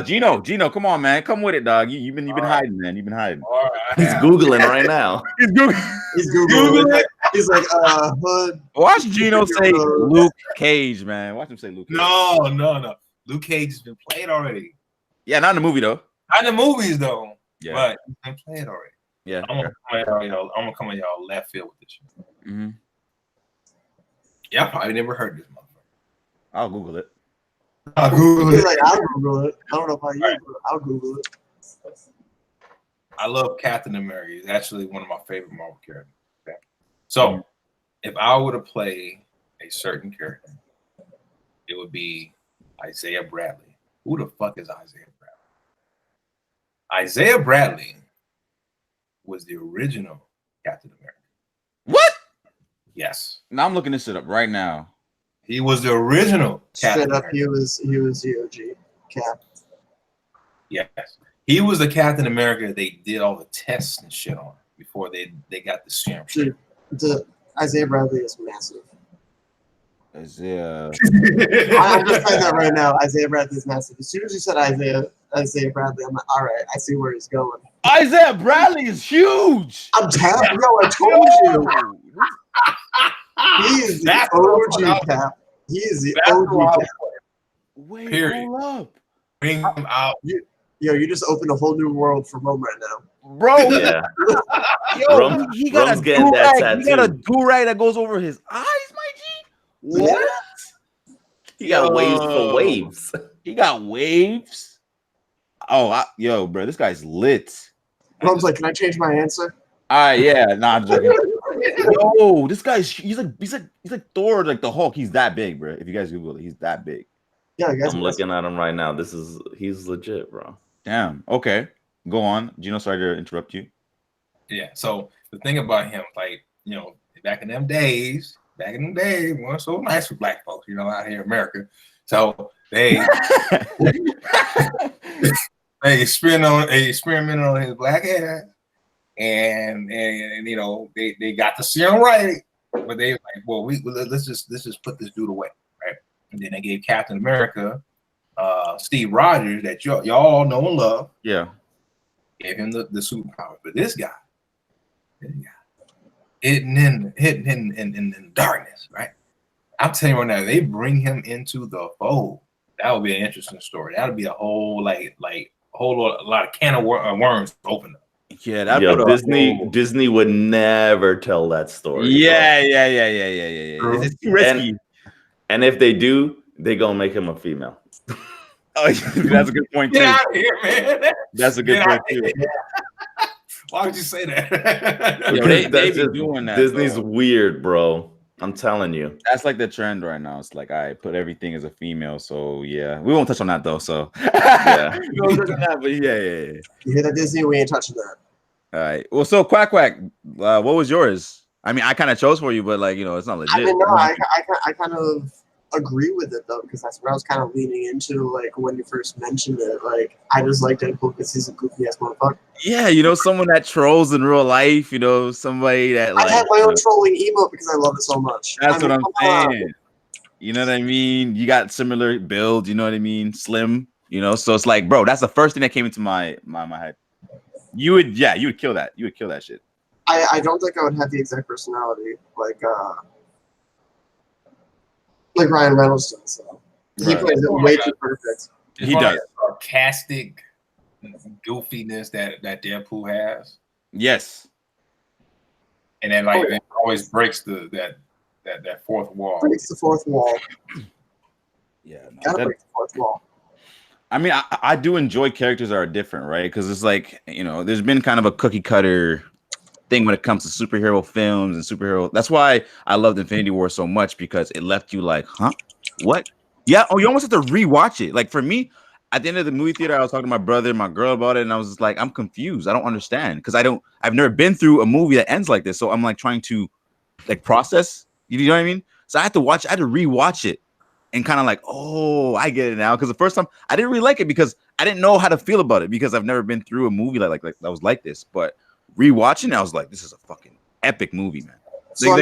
Gino, come on, man, come with it, dog. You've been hiding, man. You've been hiding. He's Googling right now. He's Googling. He's like, hood. Watch Gino say Luke Cage, man. Watch him say Luke Cage. No. Luke Cage has been played already. Yeah, not in the movie though. Not in the movies though. Yeah, but he's been played already. Yeah, I'm gonna come on y'all left field with this shit. Mm-hmm. Yeah, I probably never heard this motherfucker. I'll Google it. I'll Google it. Like, I'll Google it. I don't know about you, but I'll Google it. I love Captain America. He's actually one of my favorite Marvel characters. Okay? So, if I were to play a certain character, it would be Isaiah Bradley. Who the fuck is Isaiah Bradley? Isaiah Bradley was the original Captain America. What? Yes. Now I'm looking this shit up right now. He was the original Captain America. He was the OG Cap. Yes. He was the Captain America they did all the tests and shit on before they got the serum. Dude, Isaiah Bradley is massive. Isaiah. I'm just saying that right now. Isaiah Bradley is massive. As soon as you said Isaiah Bradley, I'm like, all right, I see where he's going. Isaiah Bradley is huge. I'm telling you, I told you. He is the OG Cap. He is the OG Cap. Wait, period. Hold up. Bring him out. You just opened a whole new world for Rome right now. Bro, yeah. Yo, he got a do-rag. He got a do-rag that goes over his eyes, my G. What? He got waves for waves. He got waves. Oh, bro, this guy's lit. Rome's like, can I change my answer? All right, yeah, nah, I'm joking. Yo, this guy's he's like Thor, like the Hulk. He's that big, bro. If you guys Google it, he's that big. Yeah, I guess I'm looking at him right now. He's legit, bro. Damn. Okay, go on, Gino. Sorry to interrupt you. Yeah. So the thing about him, like, back in them days, wasn't so nice for black folks, out here in America. So they they experimented on his black hair, and they got the serum right, but they like, well, let's just put this dude away, right? And then they gave Captain America, Steve Rogers, that y'all know and love. Yeah, gave him the superpower, but this guy hitting in the darkness, right? I'm telling you right now, they bring him into the fold. That would be an interesting story. That would be a whole lot of can of worms open up. Yeah, Disney would never tell that story. Yeah. It's too risky. And if they do, they gonna make him a female. Oh, that's a good point too. Get out of here, man. That's a good point too. Why would you say that? Yo, they be doing that. Disney's weird, bro. I'm telling you. That's like the trend right now. It's like I put everything as a female. So yeah, we won't touch on that though. So yeah, we won't touch on that, but yeah. You hear that, Disney? We ain't touching that. All right. Well, so Quack, what was yours? I mean, I kind of chose for you, but like, it's not legit. I mean, no, I kind of agree with it though, because that's what I was kind of leaning into. Like when you first mentioned it, like I just like Deadpool because he's a goofy ass motherfucker. Yeah, someone that trolls in real life. Somebody that like. I have my own trolling emote because I love it so much. That's what I'm saying. You know what I mean? You got similar build. You know what I mean? Slim. So it's like, bro, that's the first thing that came into my head. You would kill that. You would kill that shit. I don't think I would have the exact personality like Ryan Reynolds does. So. He plays it way too perfect. He does. Sarcastic goofiness that Deadpool has. Yes. And then it always breaks that fourth wall. Breaks the fourth wall. Yeah. Gotta break the fourth wall. I mean, I do enjoy characters that are different, right? Because it's like, there's been kind of a cookie cutter thing when it comes to superhero films and superhero. That's why I loved Infinity War so much, because it left you like, huh? What? Yeah. Oh, you almost have to rewatch it. Like for me, at the end of the movie theater, I was talking to my brother and my girl about it, and I was just like, I'm confused. I don't understand, because I've never been through a movie that ends like this. So I'm like trying to like process. You know what I mean? So I had to rewatch it and kind of like, oh, I get it now. Because the first time I didn't really like it because I didn't know how to feel about it, because I've never been through a movie like that was like this. But rewatching it, I was like, this is a fucking epic movie, man. So,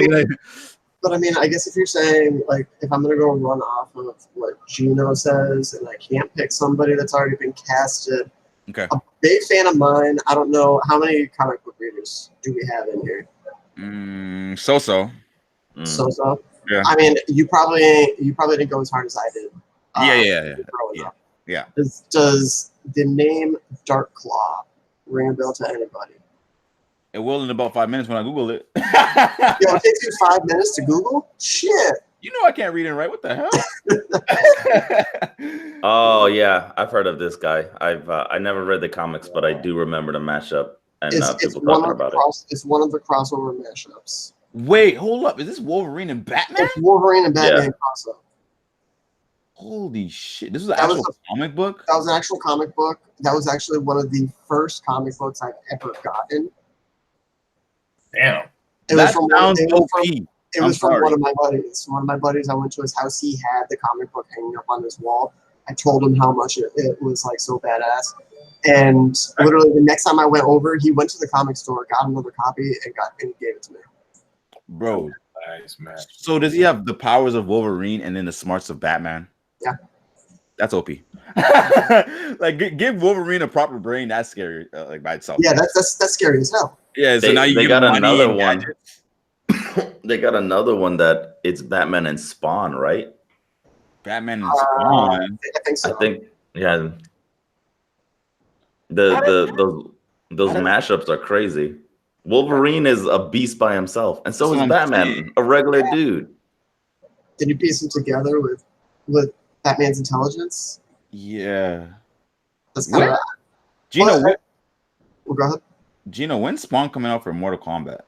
but I mean, I guess if you're saying, like, if I'm gonna go run off of what Gino says, and I can't pick somebody that's already been casted, okay, a big fan of mine. I don't know how many comic book readers do we have in here. So. So. Yeah. I mean, you probably didn't go as hard as I did. Yeah. Does the name Dark Claw ring a bell to anybody? It will in about 5 minutes when I Google it. Yo, it takes you 5 minutes to Google? Shit. You know I can't read and write. What the hell? Oh yeah, I've heard of this guy. I never read the comics, but I do remember the mashup and people talking about it. It's one of the crossover mashups. Wait, hold up. Is this Wolverine and Batman? It's Wolverine and Batman crossover. Holy shit. This was an actual comic book? That was an actual comic book. That was actually one of the first comic books I've ever gotten. Damn. It was from one of my buddies. One of my buddies, I went to his house. He had the comic book hanging up on his wall. I told him how much it was like so badass. And literally the next time I went over, he went to the comic store, got another copy, and gave it to me. Bro. Nice, man. So does he have the powers of Wolverine and then the smarts of Batman? Yeah. That's OP. Like give Wolverine a proper brain. That's scary, like by itself. Yeah, that's scary as hell. Yeah. So now you got another one. They got another one that it's Batman and Spawn, right? Batman and Spawn. I think so. I think yeah. Those mashups are crazy. Wolverine is a beast by himself, and so is Batman, a regular dude. Did you piece them together with Batman's intelligence? Yeah. That's kind of Gino. Well, go ahead. Gino, when's Spawn coming out for Mortal Kombat?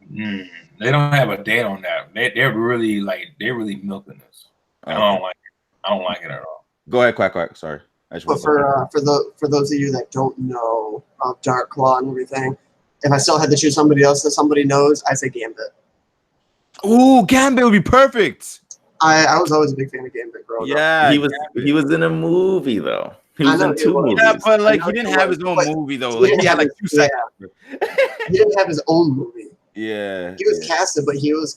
They don't have a date on that. They're really milking this. I don't like it at all. Go ahead, Quack. Sorry. But for those of you that don't know of Dark Claw and everything, if I still had to choose somebody else that somebody knows, I say Gambit. Ooh, Gambit would be perfect. I was always a big fan of Gambit growing up. Yeah, he was in a movie though. He was in 2 movies. Yeah, but like he didn't have his own movie though. Like he had like 2 seconds. He didn't have his own movie. Yeah. He was casted, but he was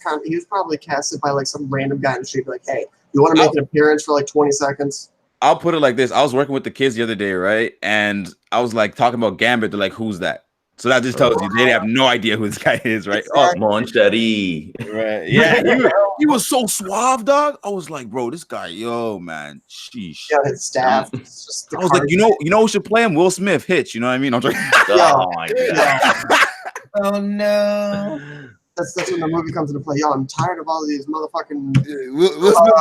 probably casted by like some random guy in the street. Like, hey, you want to make an appearance for like 20 seconds? I'll put it like this. I was working with the kids the other day, right? And I was like talking about Gambit. They're like, who's that? So that just tells you they have no idea who this guy is, right? Exactly. Oh, Monchetti. Right. Yeah. He was so suave, dog. I was like, bro, this guy, yo, man. Sheesh. Yeah, his staff. I was like, you know who should play him? Will Smith, Hitch. You know what I mean? I'm like, oh my god. Oh no. That's when the movie comes into play. Yo, I'm tired of all these motherfucking. Will Smith.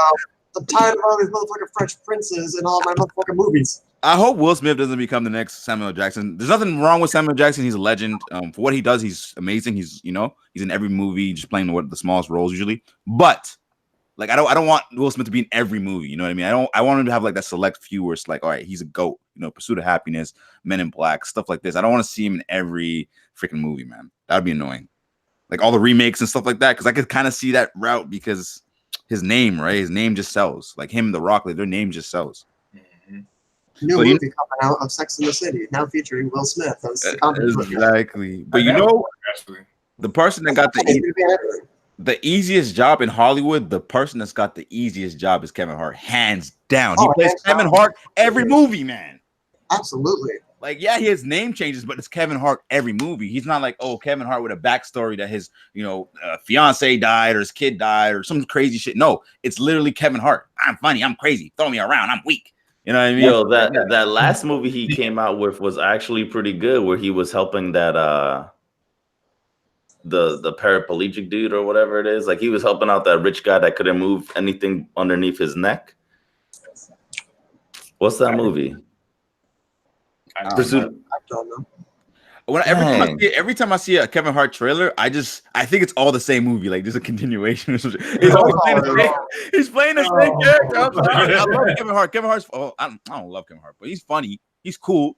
I'm tired of all these motherfucking French princes and all my motherfucking movies. I hope Will Smith doesn't become the next Samuel Jackson. There's nothing wrong with Samuel Jackson. He's a legend. For what he does, he's amazing. He's in every movie, just playing the smallest roles usually. But like, I don't want Will Smith to be in every movie. You know what I mean? I want him to have like that select few where it's like, all right, he's a GOAT. Pursuit of Happiness, Men in Black, stuff like this. I don't want to see him in every freaking movie, man. That'd be annoying. Like all the remakes and stuff like that, because I could kind of see that route because his name, right? His name just sells. Like him and The Rock, like their name just sells. New movie coming out of Sex and the City, now featuring Will Smith. Exactly. But the person that got the easiest job in Hollywood, the person that's got the easiest job is Kevin Hart, hands down. He plays Kevin Hart every movie, man. Absolutely. Like, yeah, his name changes, but it's Kevin Hart every movie. He's not like, oh, Kevin Hart with a backstory that his, fiance died or his kid died or some crazy shit. No, it's literally Kevin Hart. I'm funny. I'm crazy. Throw me around. I'm weak. You know what I mean? Yo, that last movie he came out with was actually pretty good, where he was helping that the paraplegic dude or whatever it is. Like he was helping out that rich guy that couldn't move anything underneath his neck. What's that movie? I Pursuit. I don't know. Every time I see a Kevin Hart trailer, I think it's all the same movie. Like there's a continuation. He's always playing the same. He's playing the same character. I'm sorry. I love Kevin Hart. Kevin Hart's. Oh, I don't love Kevin Hart, but he's funny. He's cool.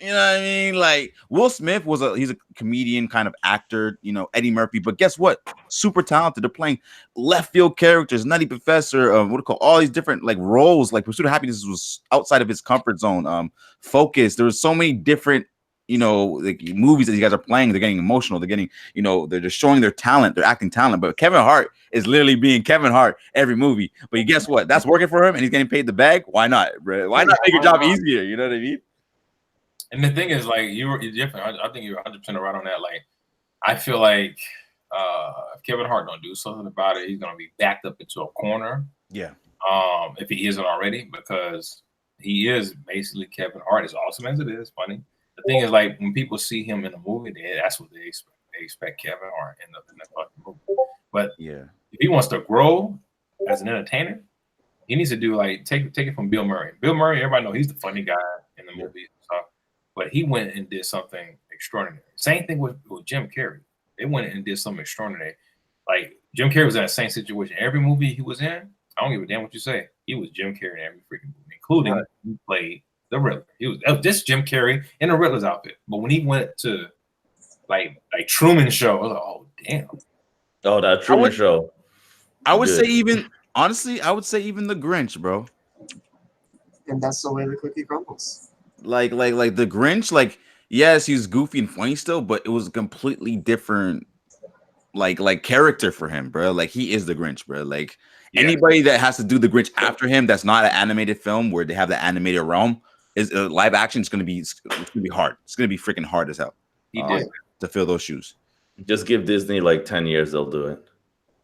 You know what I mean? Like Will Smith he's a comedian kind of actor. You know, Eddie Murphy. But guess what? Super talented. They're playing left field characters. Nutty Professor. All these different like roles. Like Pursuit of Happiness was outside of his comfort zone. Focus. There was so many different. You know, like movies that you guys are playing, they're getting emotional. They're getting, you know, they're just showing their talent, their acting talent. But Kevin Hart is literally being Kevin Hart every movie. But guess what? That's working for him, and he's getting paid the bag. Why not, bro? Why not make your job easier? You know what I mean? And the thing is, like, you're different. I think you're 100% right on that. Like, I feel like if Kevin Hart don't do something about it, he's gonna be backed up into a corner. Yeah. If he isn't already, because he is basically Kevin Hart. As awesome as it is, funny. The thing is, like, when people see him in the movie, that's what they expect. They expect Kevin Hart in the fucking movie. But yeah, if he wants to grow as an entertainer, he needs to do like take it from Bill Murray. Bill Murray, everybody know he's the funny guy in the movie, but he went and did something extraordinary. Same thing with Jim Carrey. They went and did something extraordinary. Like Jim Carrey was in that same situation. Every movie he was in, I don't give a damn what you say. He was Jim Carrey in every freaking movie, including he played the Riddler. He was this Jim Carrey in the Riddler's outfit. But when he went to like Truman Show, I was like, oh damn. Oh, that Truman Show. I would say even honestly, I would say even the Grinch, bro. And that's the way the cookie crumbles. Like the Grinch, like yes, he's goofy and funny still, but it was a completely different like character for him, bro. Like he is the Grinch, bro. Like anybody that has to do the Grinch after him, that's not an animated film where they have the animated realm, is live action. It's gonna be hard. It's gonna be freaking hard as hell. He did to fill those shoes. Just give Disney like 10 years, they'll do it.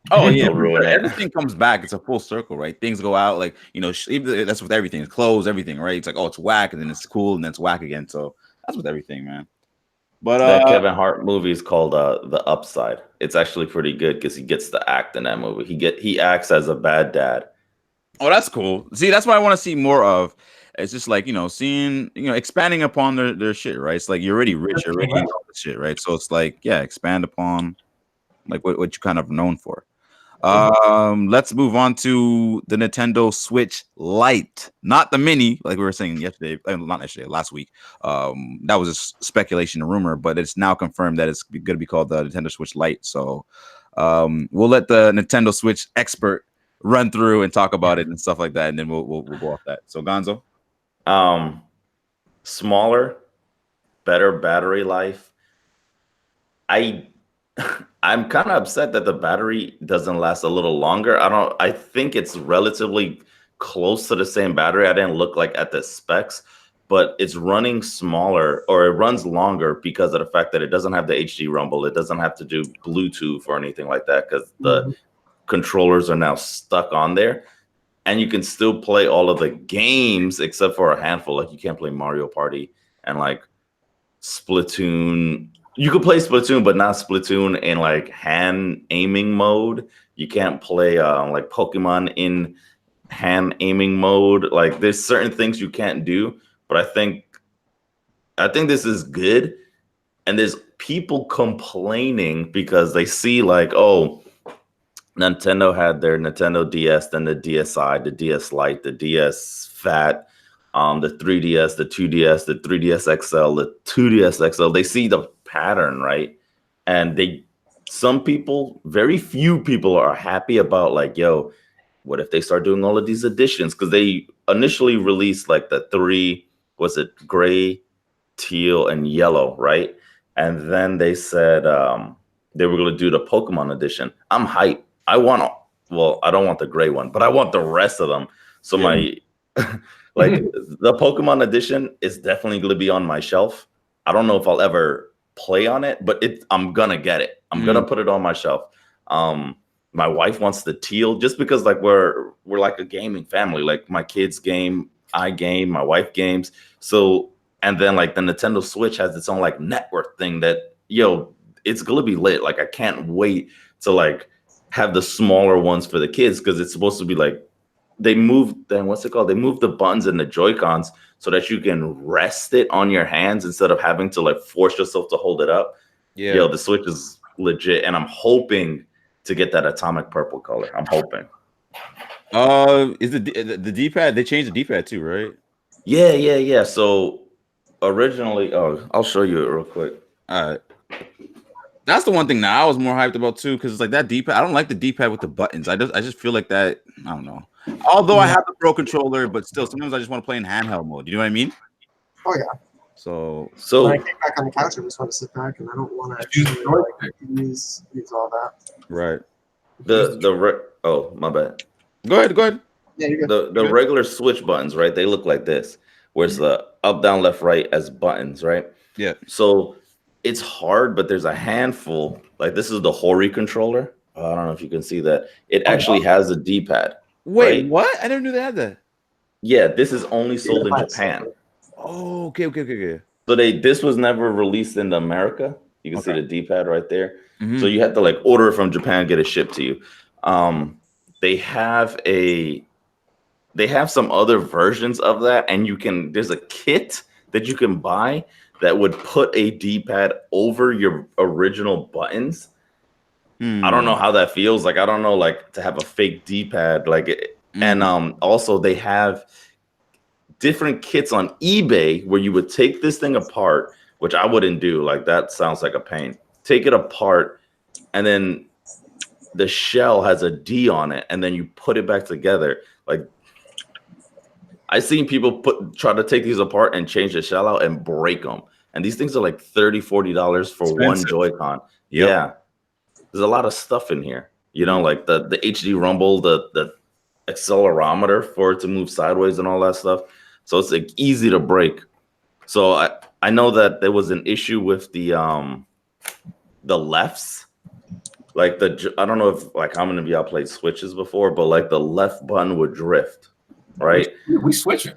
Oh yeah, everything comes back. It's a full circle, right? Things go out, like that's with everything. It's clothes, everything, right? It's like it's whack, and then it's cool, and then it's whack again. So that's with everything, man. But that Kevin Hart movie is called The Upside. It's actually pretty good because he gets to act in that movie. He acts as a bad dad. Oh, that's cool. See, that's what I want to see more of. It's just like seeing expanding upon their shit, right? It's like you're already rich, you're already all this shit, right? So it's like expand upon like what you're kind of known for. Let's move on to the Nintendo Switch Lite, not the mini, like we were saying last week. That was a speculation, a rumor, but it's now confirmed that it's going to be called the Nintendo Switch Lite. So we'll let the Nintendo Switch expert run through and talk about it and stuff like that, and then we'll go off that. So Gonzo, smaller, better battery life. I'm kind of upset that the battery doesn't last a little longer. I think it's relatively close to the same battery. I didn't look like at the specs, but it's running smaller, or it runs longer because of the fact that it doesn't have the HD rumble. It doesn't have to do Bluetooth or anything like that because the controllers are now stuck on there. And you can still play all of the games except for a handful. Like you can't play Mario Party and like Splatoon. You could play Splatoon, but not Splatoon in like hand aiming mode. You can't play like Pokemon in hand aiming mode. Like there's certain things you can't do. But I think this is good. And there's people complaining because they see like, oh, Nintendo had their Nintendo DS, then the DSi, the DS Lite, the DS Fat, the 3DS, the 2DS, the 3DS XL, the 2DS XL. They see the pattern, right? And very few people are happy about like, yo, what if they start doing all of these additions? Because they initially released like the three, was it gray, teal, and yellow, right? And then they said they were going to do the Pokemon edition. I'm hyped. I don't want the gray one, but I want the rest of them. So my the Pokemon edition is definitely going to be on my shelf. I don't know if I'll ever play on it, but I'm gonna get it. I'm gonna put it on my shelf. My wife wants the teal just because like we're like a gaming family. Like my kids game, I game, my wife games. So and then like the Nintendo Switch has its own like network thing that it's gonna be lit. Like I can't wait to like have the smaller ones for the kids because it's supposed to be like they moved then what's it called? They moved the buttons and the Joy-Cons so that you can rest it on your hands instead of having to like force yourself to hold it up. Yeah. Yo, the Switch is legit, and I'm hoping to get that atomic purple color. I'm hoping. Is the D-pad? They changed the D-pad too, right? Yeah. So originally, I'll show you it real quick. All right. That's the one thing now I was more hyped about too, because it's like that D-pad. I don't like the D-pad with the buttons. I just feel like that. I don't know. Although I have the Pro controller, but still, sometimes I just want to play in handheld mode. You know what I mean? Oh yeah. So when I get back on the couch, I just want to sit back, and I don't want to use all that. Right. Oh, my bad. Go ahead. Yeah, you're good. The regular Switch buttons, right? They look like this, where it's the up, down, left, right as buttons, right? Yeah. So it's hard, but there's a handful. Like this is the Hori controller. I don't know if you can see that. It actually has a D-pad. Wait, right? what? I never knew they had that. Yeah, this is only sold in Japan. Oh, okay. So this was never released into America. You can see the D-pad right there. So you have to like order it from Japan, get it shipped to you. They have some other versions of that, and there's a kit that you can buy that would put a D-pad over your original buttons. I don't know how that feels. Like I don't know, like to have a fake D-pad, like it. And also they have different kits on eBay where you would take this thing apart, which I wouldn't do. Like that sounds like a pain. Take it apart, and then the shell has a D on it, and then you put it back together. Like I've seen people try to take these apart and change the shell out and break them. And these things are like $30-$40 for one Joy-Con. Yep. Yeah. There's a lot of stuff in here. You know, like the HD rumble, the accelerometer for it to move sideways and all that stuff. So it's like easy to break. So I know that there was an issue with the lefts. Like I don't know if like how many of y'all played Switches before, but like the left button would drift, right? We switching.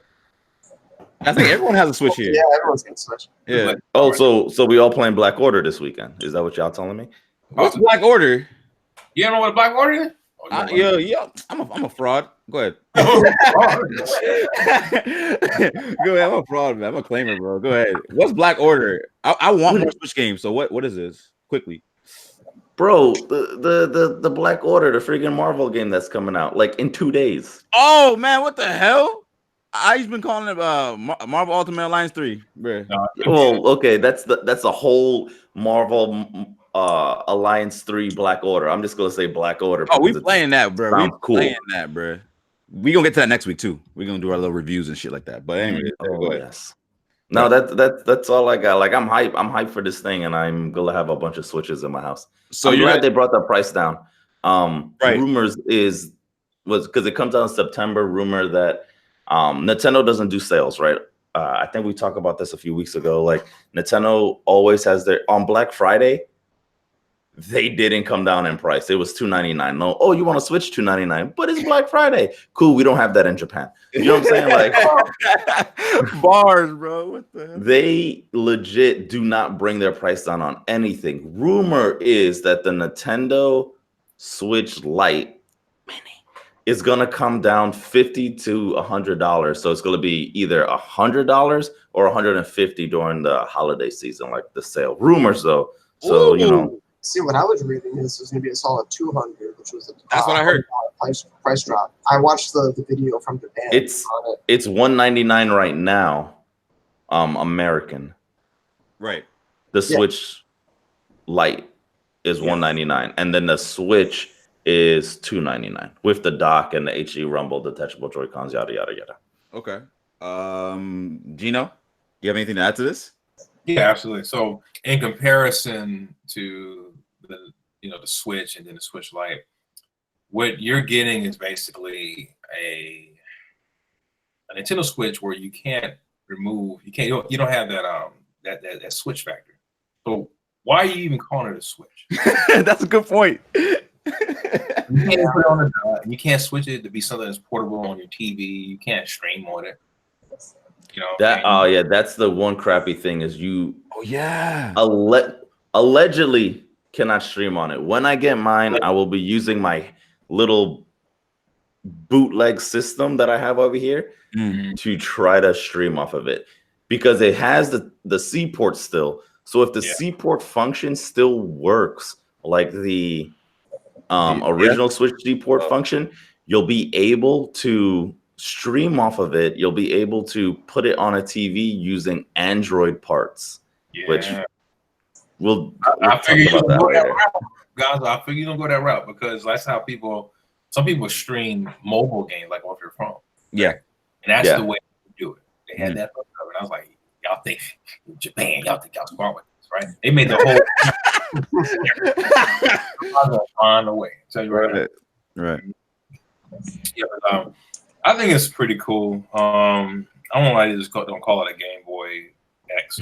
I think everyone has a Switch here. Yeah, everyone's gonna Switch. Yeah. Oh, so we all playing Black Order this weekend? Is that what y'all telling me? What's Black Order? You don't know what Black Order is? Yeah. I'm a fraud. Go ahead. Go ahead. I'm a fraud, man. I'm a claimer, bro. Go ahead. What's Black Order? I want more Switch games. So what is this? Quickly. Bro, the Black Order, the freaking Marvel game that's coming out like in 2 days. Oh man, what the hell? I've been calling it Marvel Ultimate Alliance 3, bro. Well, okay, that's the whole Marvel Alliance 3 Black Order. I'm just gonna say Black Order. Oh, we playing that, bro. We cool. playing that, bro. We gonna get to that next week too. We're gonna do our little reviews and shit like that. But anyway, go ahead. Yes. No, that's all I got. Like I'm hyped for this thing, and I'm gonna have a bunch of Switches in my house. So I'm glad they brought the price down. Right. Rumors was because it comes out in September. Rumor that Nintendo doesn't do sales, right? I think we talked about this a few weeks ago. Like Nintendo always has on Black Friday. They didn't come down in price. It was $299. No, oh, you want to switch $299, but it's Black Friday. Cool, we don't have that in Japan. You know what I'm saying? Like bars, bro. What the hell? They legit do not bring their price down on anything. Rumor is that the Nintendo Switch Lite Mini is gonna come down $50 to $100. So it's gonna be either $100 or $150 during the holiday season, like the sale. Rumors though. So you know. See, what I was reading is there's going to be a solid 200, which was that's what I heard. Price drop. I watched the video from the band. It's $199 right now, American. Right. The Switch Lite is $199, and then the Switch is $299 with the dock and the HD rumble, detachable Joy-Cons, yada yada yada. Okay. Gino, do you have anything to add to this? Yeah, absolutely. So in comparison to the Switch and then the Switch Lite, what you're getting is basically a Nintendo Switch where you can't remove, you don't have that switch factor. So why are you even calling it a Switch? That's a good point. You can't put it on you can't switch it to be something that's portable on your TV. You can't stream on it. You know that's the one crappy thing is you. Oh yeah. Allegedly cannot stream on it. When I get mine, I will be using my little bootleg system that I have over here to try to stream off of it, because it has the C port still. So if the C port function still works like the original Switch C port function, you'll be able to stream off of it. You'll be able to put it on a TV using Android parts, which we'll talk about that later. Guys, I figure you don't go that route because that's how some people stream mobile games like off your phone. Yeah. And that's the way to do it. They had that covered. I was like, y'all think Japan, y'all think y'all smart with this, right? They made the whole on the way. Tell you right. Yeah, but, I think it's pretty cool. I don't like just don't call it a Game Boy X.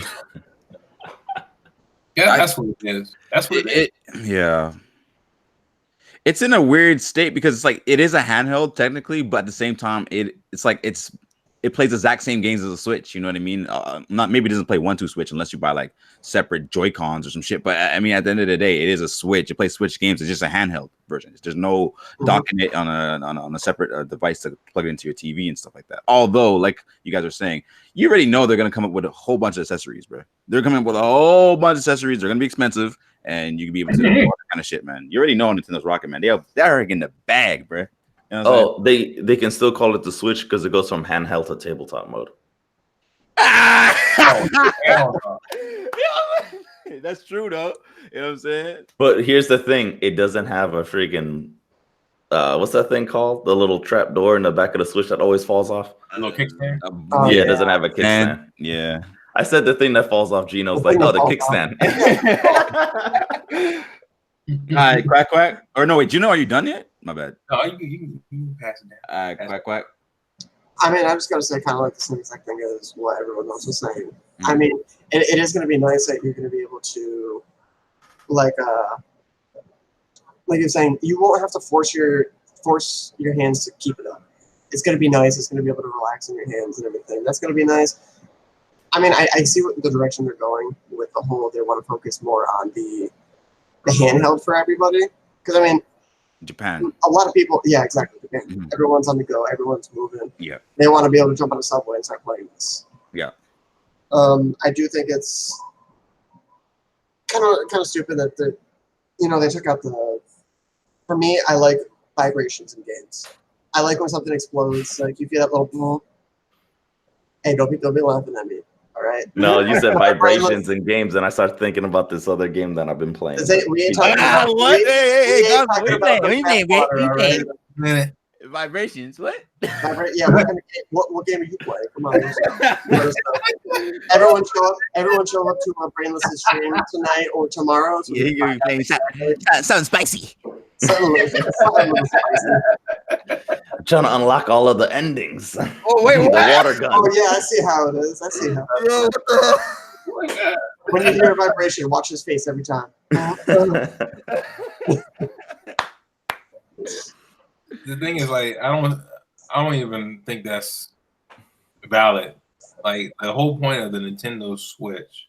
Yeah, that's what it is. That's what it is. Yeah. It's in a weird state because it's like it is a handheld technically, but at the same time, it plays the exact same games as a Switch. You know what I mean? Maybe it doesn't play 1-2 Switch unless you buy like separate Joy-Cons or some shit. But I mean, at the end of the day, it is a Switch. It plays Switch games. It's just a handheld version. There's no docking it on a separate device to plug it into your TV and stuff like that. Although, like you guys are saying, you already know they're gonna come up with a whole bunch of accessories, bro. They're coming up with a whole bunch of accessories. They're gonna be expensive, and you can be able to do all that kind of shit, man. You already know Nintendo's rocking, man. They're in the bag, bro. You know they can still call it the Switch because it goes from handheld to tabletop mode. That's true, though. You know what I'm saying? But here's the thing: it doesn't have a freaking what's that thing called? The little trap door in the back of the Switch that always falls off. A little kickstand. It doesn't have a kickstand. Yeah. I said the thing that falls off. Gino's like, the kickstand. All right, quack. Or no, wait, Gino, are you done yet? My bad. No, you can pass it down. All right, quack. I mean, I'm just going to say kind of like the same exact thing as what everyone else was saying. I mean, it is going to be nice that you're going to be able to, like you're saying, you won't have to force your hands to keep it up. It's going to be nice. It's going to be able to relax in your hands and everything. That's going to be nice. I mean, I see what the direction they're going with the whole. They want to focus more on the handheld for everybody. Because I mean, Japan. A lot of people, yeah, exactly. Japan. Everyone's on the go. Everyone's moving. Yeah. They want to be able to jump on a subway and start playing this. Yeah. I do think it's kind of stupid that they took out the. For me, I like vibrations in games. I like when something explodes. Like you feel that little. Hey, don't be laughing at me. All right. No, you said vibrations in games, and I started thinking about this other game that I've been playing. We ain't talking about what? Hey, Vibrations. What? Yeah. What game are you playing? Come on. Everyone show up to Brainless' stream tonight or tomorrow. So You're gonna be playing something spicy. Something I'm trying to unlock all of the endings. Oh wait, the water gun. Oh yeah, I see how it is. When you hear a vibration, watch his face every time. The thing is, like, I don't even think that's valid. Like, the whole point of the Nintendo Switch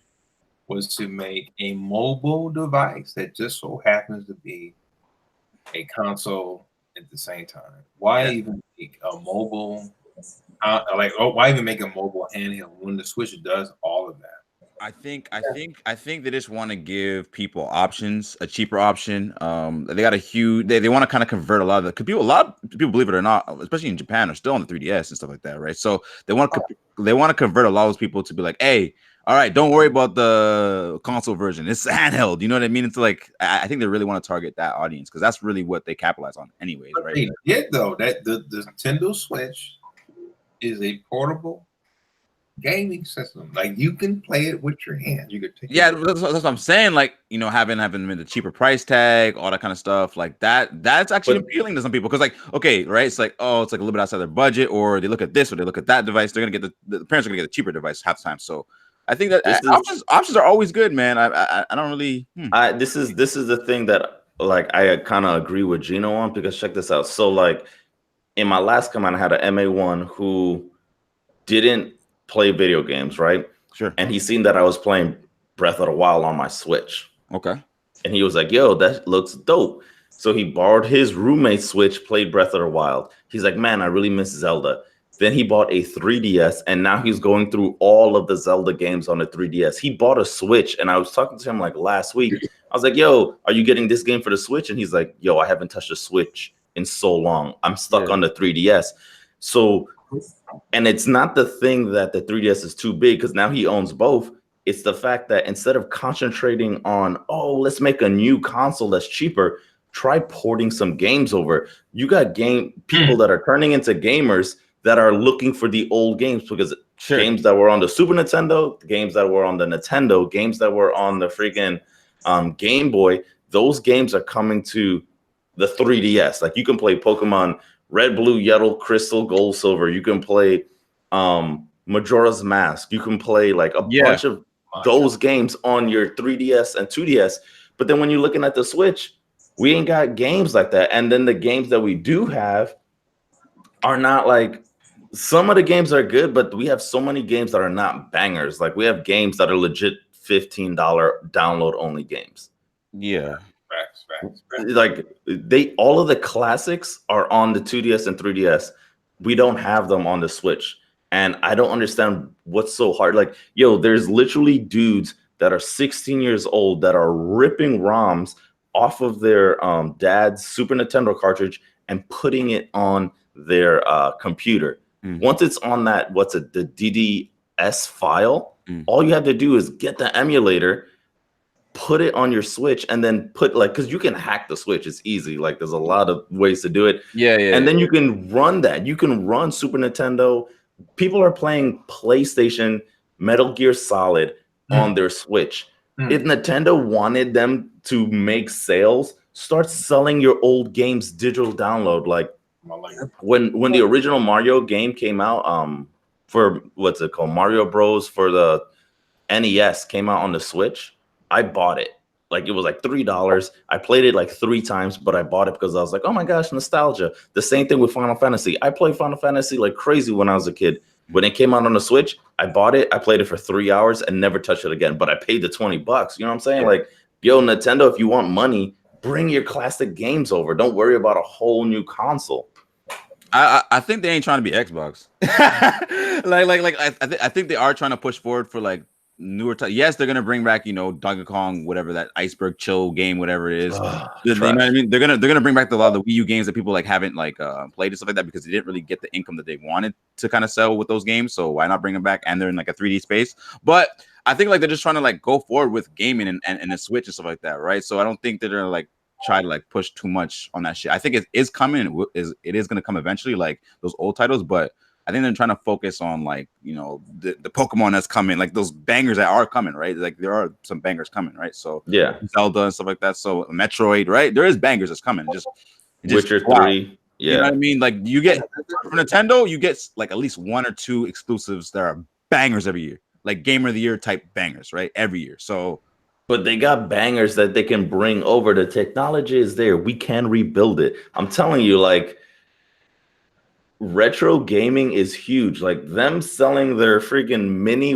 was to make a mobile device that just so happens to be a console at the same time. Why even make a mobile? Why even make a mobile handheld when the Switch does all of that? I think they just want to give people options, a cheaper option. They got a huge. They want to kind of convert a lot of the. A lot of people, believe it or not, especially in Japan, are still on the 3DS and stuff like that, right? So they want to convert a lot of those people to be like, hey, all right, don't worry about the console version. It's handheld. You know what I mean? It's like I think they really want to target that audience because that's really what they capitalize on, anyways, right? Yeah, though that the Nintendo Switch is a portable gaming system. Like you can play it with your hands. You could take that's what I'm saying. Like, you know, having the cheaper price tag, all that kind of stuff, like that's actually appealing to some people. Because like, okay, right, it's like, oh, it's like a little bit outside their budget, or they look at this or they look at that device, they're gonna get the parents are gonna get the cheaper device half the time. So I think that options are always good, man. I don't really this is the thing that like I kind of agree with Gino on, because check this out. So like in my last command, I had an MA1 who didn't play video games, right? Sure. And he seen that I was playing Breath of the Wild on my Switch. Okay. And he was like, yo, that looks dope. So he borrowed his roommate's Switch, played Breath of the Wild. He's like, man, I really miss Zelda. Then he bought a 3DS, and now he's going through all of the Zelda games on the 3DS. He bought a Switch, and I was talking to him like last week. I was like, yo, are you getting this game for the Switch? And he's like, yo, I haven't touched a Switch in so long. I'm stuck on the 3DS. So, and it's not the thing that the 3DS is too big, because now he owns both. It's the fact that instead of concentrating on, oh, let's make a new console that's cheaper, try porting some games over. You got people that are turning into gamers that are looking for the old games, because games that were on the Super Nintendo, games that were on the Nintendo, games that were on the freaking Game Boy, those games are coming to the 3DS. Like you can play Pokemon Red, Blue, Yellow, Crystal, Gold, Silver. You can play Majora's Mask. You can play like a bunch of those games on your 3DS and 2DS. But then when you're looking at the Switch, we ain't got games like that. And then the games that we do have are not like, some of the games are good, but we have so many games that are not bangers. Like we have games that are legit $15 download only games. Yeah. Facts. Like all of the classics are on the 2DS and 3DS. We don't have them on the Switch. And I don't understand what's so hard. Like, yo, there's literally dudes that are 16 years old that are ripping ROMs off of their dad's Super Nintendo cartridge and putting it on their computer. Once it's on that, the DDS file, all you have to do is get the emulator, put it on your Switch, and then because you can hack the Switch. It's easy. Like there's a lot of ways to do it. And then you can run that. You can run Super Nintendo. People are playing PlayStation Metal Gear Solid on their Switch. If Nintendo wanted them to make sales, start selling your old games digital download. Like when the original Mario game came out, for what's it called, Mario Bros. For the NES came out on the Switch, I bought it. Like it was like $3. I played it like 3 times, but I bought it because I was like, oh my gosh, nostalgia. The same thing with Final Fantasy. I played Final Fantasy like crazy when I was a kid. When it came out on the Switch, I bought it. I played it for 3 hours and never touched it again. But I paid the $20. You know what I'm saying? Like, yo, Nintendo, if you want money, bring your classic games over. Don't worry about a whole new console. I think they ain't trying to be Xbox. I think they are trying to push forward for like newer yes, they're gonna bring back, Donkey Kong, whatever, that Iceberg Chill game, whatever it is. You know what I mean? They're gonna bring back a lot of the Wii U games that people like haven't like played and stuff like that, because they didn't really get the income that they wanted to kind of sell with those games. So why not bring them back? And they're in like a 3D space. But I think like they're just trying to like go forward with gaming and a Switch and stuff like that, right? So I don't think that they're like try to like push too much on that shit. I think it is coming. It is gonna come eventually, like those old titles, but I think they're trying to focus on like, the Pokemon that's coming, like those bangers that are coming, right? Like there are some bangers coming, right? So yeah, Zelda and stuff like that. So Metroid, right? There is bangers that's coming. Just Witcher 3. Yeah. You know what I mean? Like you get from Nintendo, you get like at least 1 or 2 exclusives that are bangers every year, like Gamer of the Year type bangers, right? Every year. So but they got bangers that they can bring over. The technology is there. We can rebuild it. I'm telling you, like, retro gaming is huge. Like them selling their freaking mini,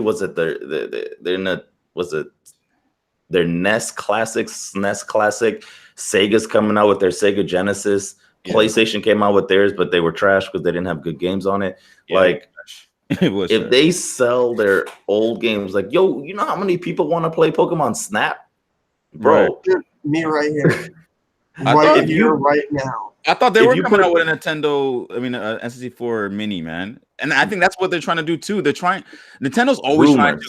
their NES Classic, SNES Classic. Sega's coming out with their Sega Genesis. PlayStation came out with theirs, but they were trash because they didn't have good games on it. Like, if they sell their old games, like, yo, you know how many people want to play Pokemon Snap, bro? Right. Me right here, right now. I thought they were coming out with a Nintendo, N64 Mini, man, and I think that's what they're trying to do too. Nintendo's always trying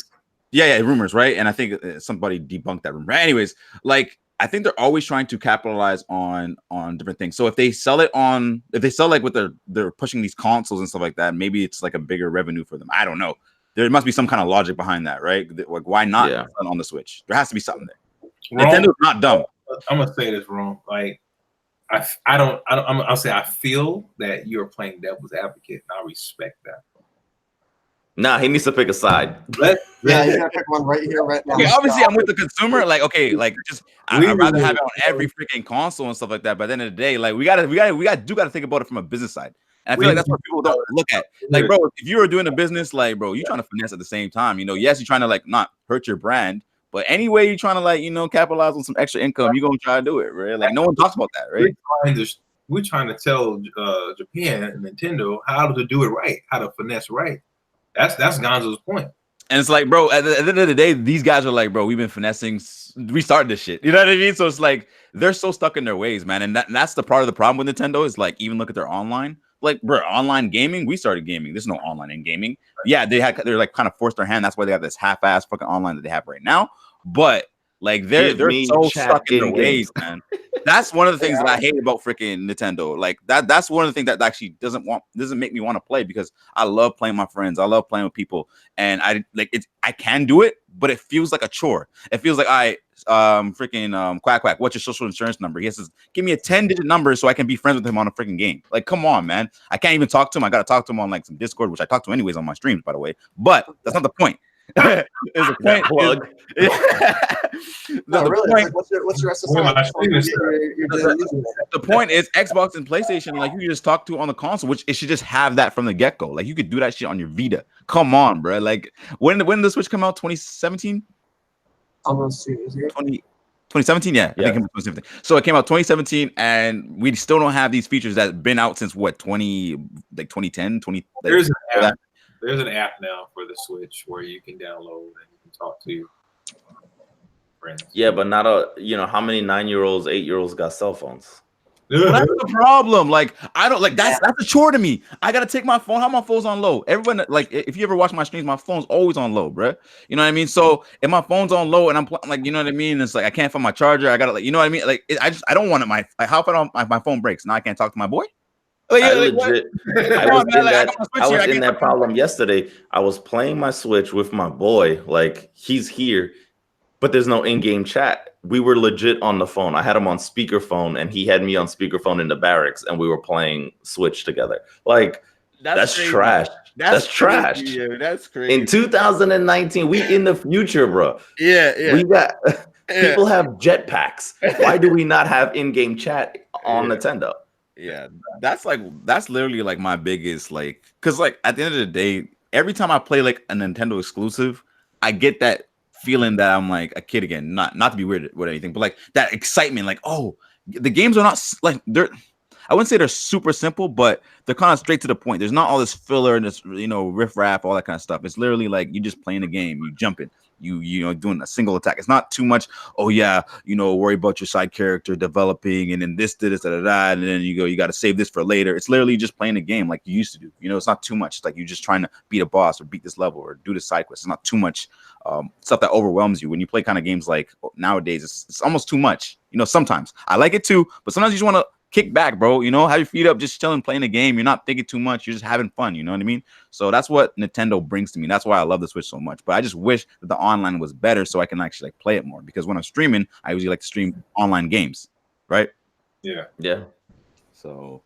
to, rumors, right? And I think somebody debunked that rumor. Anyways, like I think they're always trying to capitalize on different things. So if they sell like with they're pushing these consoles and stuff like that, maybe it's like a bigger revenue for them. I don't know. There must be some kind of logic behind that, right? Like why not on the Switch? There has to be something there. Nintendo's not dumb. I'm gonna say this wrong. Like I'll say I feel that you're playing devil's advocate, and I respect that. Nah, he needs to pick a side. He's gonna pick one right here, right now. Okay, obviously, I'm with the consumer. Like, okay, like just I'd rather have it on every freaking console and stuff like that. But at the end of the day, like we gotta think about it from a business side. And I feel like that's what people don't look at. Like, bro, if you were doing a business, like, bro, you're trying to finesse at the same time. Yes, you're trying to like not hurt your brand, But anyway, you're trying to like, capitalize on some extra income, you're gonna try to do it, right? Like no one talks about that, right? We're trying to tell Japan and Nintendo how to do it right, how to finesse right. That's Gonzo's point. And it's like, bro, at the end of the day, these guys are like, bro, we've been finessing. We started this shit. You know what I mean? So it's like they're so stuck in their ways, man. And that's the part of the problem with Nintendo is like, even look at their online. Like, bro, online gaming, we started gaming. There's no online in gaming. Yeah, they're like kind of forced their hand. That's why they have this half-ass fucking online that they have right now. But like they're so stuck in their ways, man. That's one of the things that I hate about freaking Nintendo. Like that's one of the things that actually doesn't make me want to play, because I love playing with my friends. I love playing with people, and I can do it, but it feels like a chore. It feels like Quack, what's your social insurance number? He says, give me a 10-digit number so I can be friends with him on a freaking game. Like, come on, man. I can't even talk to him. I gotta talk to him on like some Discord, which I talk to anyways on my streams, by the way. But that's not the point. There's a point. Plug. Really? Point, like, what's your the point is Xbox and PlayStation, like you can just talk to on the console, which it should just have that from the get-go. Like you could do that shit on your Vita. Come on, bro. Like when did the Switch come out? 2017? Almost 2 years ago. 2017, yeah. I think it was 2017. So it came out 2017, and we still don't have these features that have been out since what 2010, 20. There's an app now for the Switch where you can download and you can talk to your friends. Yeah, but not how many 9-year-olds, 8-year-olds got cell phones? Well, that's the problem. Like I don't like that's a chore to me. I gotta take my phone. How my phone's on low? Everyone, like if you ever watch my streams, my phone's always on low, bro. You know what I mean? So if my phone's on low and I'm like, you know what I mean? It's like I can't find my charger. I gotta you know what I mean? Like I don't want it. How if my phone breaks? Now I can't talk to my boy. Like, I was in that problem yesterday. I was playing my Switch with my boy. Like he's here, but there's no in-game chat. We were legit on the phone. I had him on speakerphone, and he had me on speakerphone in the barracks, and we were playing Switch together. Like that's trash. That's trash. Yeah, that's crazy. In 2019, we in the future, bro. Yeah. We got people have jetpacks. Why do we not have in-game chat on Nintendo? Yeah, that's literally like my biggest because like at the end of the day, every time I play like a Nintendo exclusive, I get that feeling that I'm like a kid again. Not to be weird with anything, but like that excitement, like the games are not like I wouldn't say they're super simple, but they're kind of straight to the point. There's not all this filler and this riff raff, all that kind of stuff. It's literally like you just playing a game, you jumping. You doing a single attack. It's not too much. Oh yeah, worry about your side character developing, and then this, and then you got to save this for later. It's literally just playing a game like you used to do. It's not too much. It's like you're just trying to beat a boss or beat this level or do the side quest. It's not too much stuff that overwhelms you when you play kind of games like nowadays. It's almost too much. Sometimes I like it too, but sometimes you just want to kick back, bro. Have your feet up, just chilling, playing a game. You're not thinking too much. You're just having fun. You know what I mean? So that's what Nintendo brings to me. That's why I love the Switch so much. But I just wish that the online was better so I can actually play it more. Because when I'm streaming, I usually like to stream online games, right? Yeah. So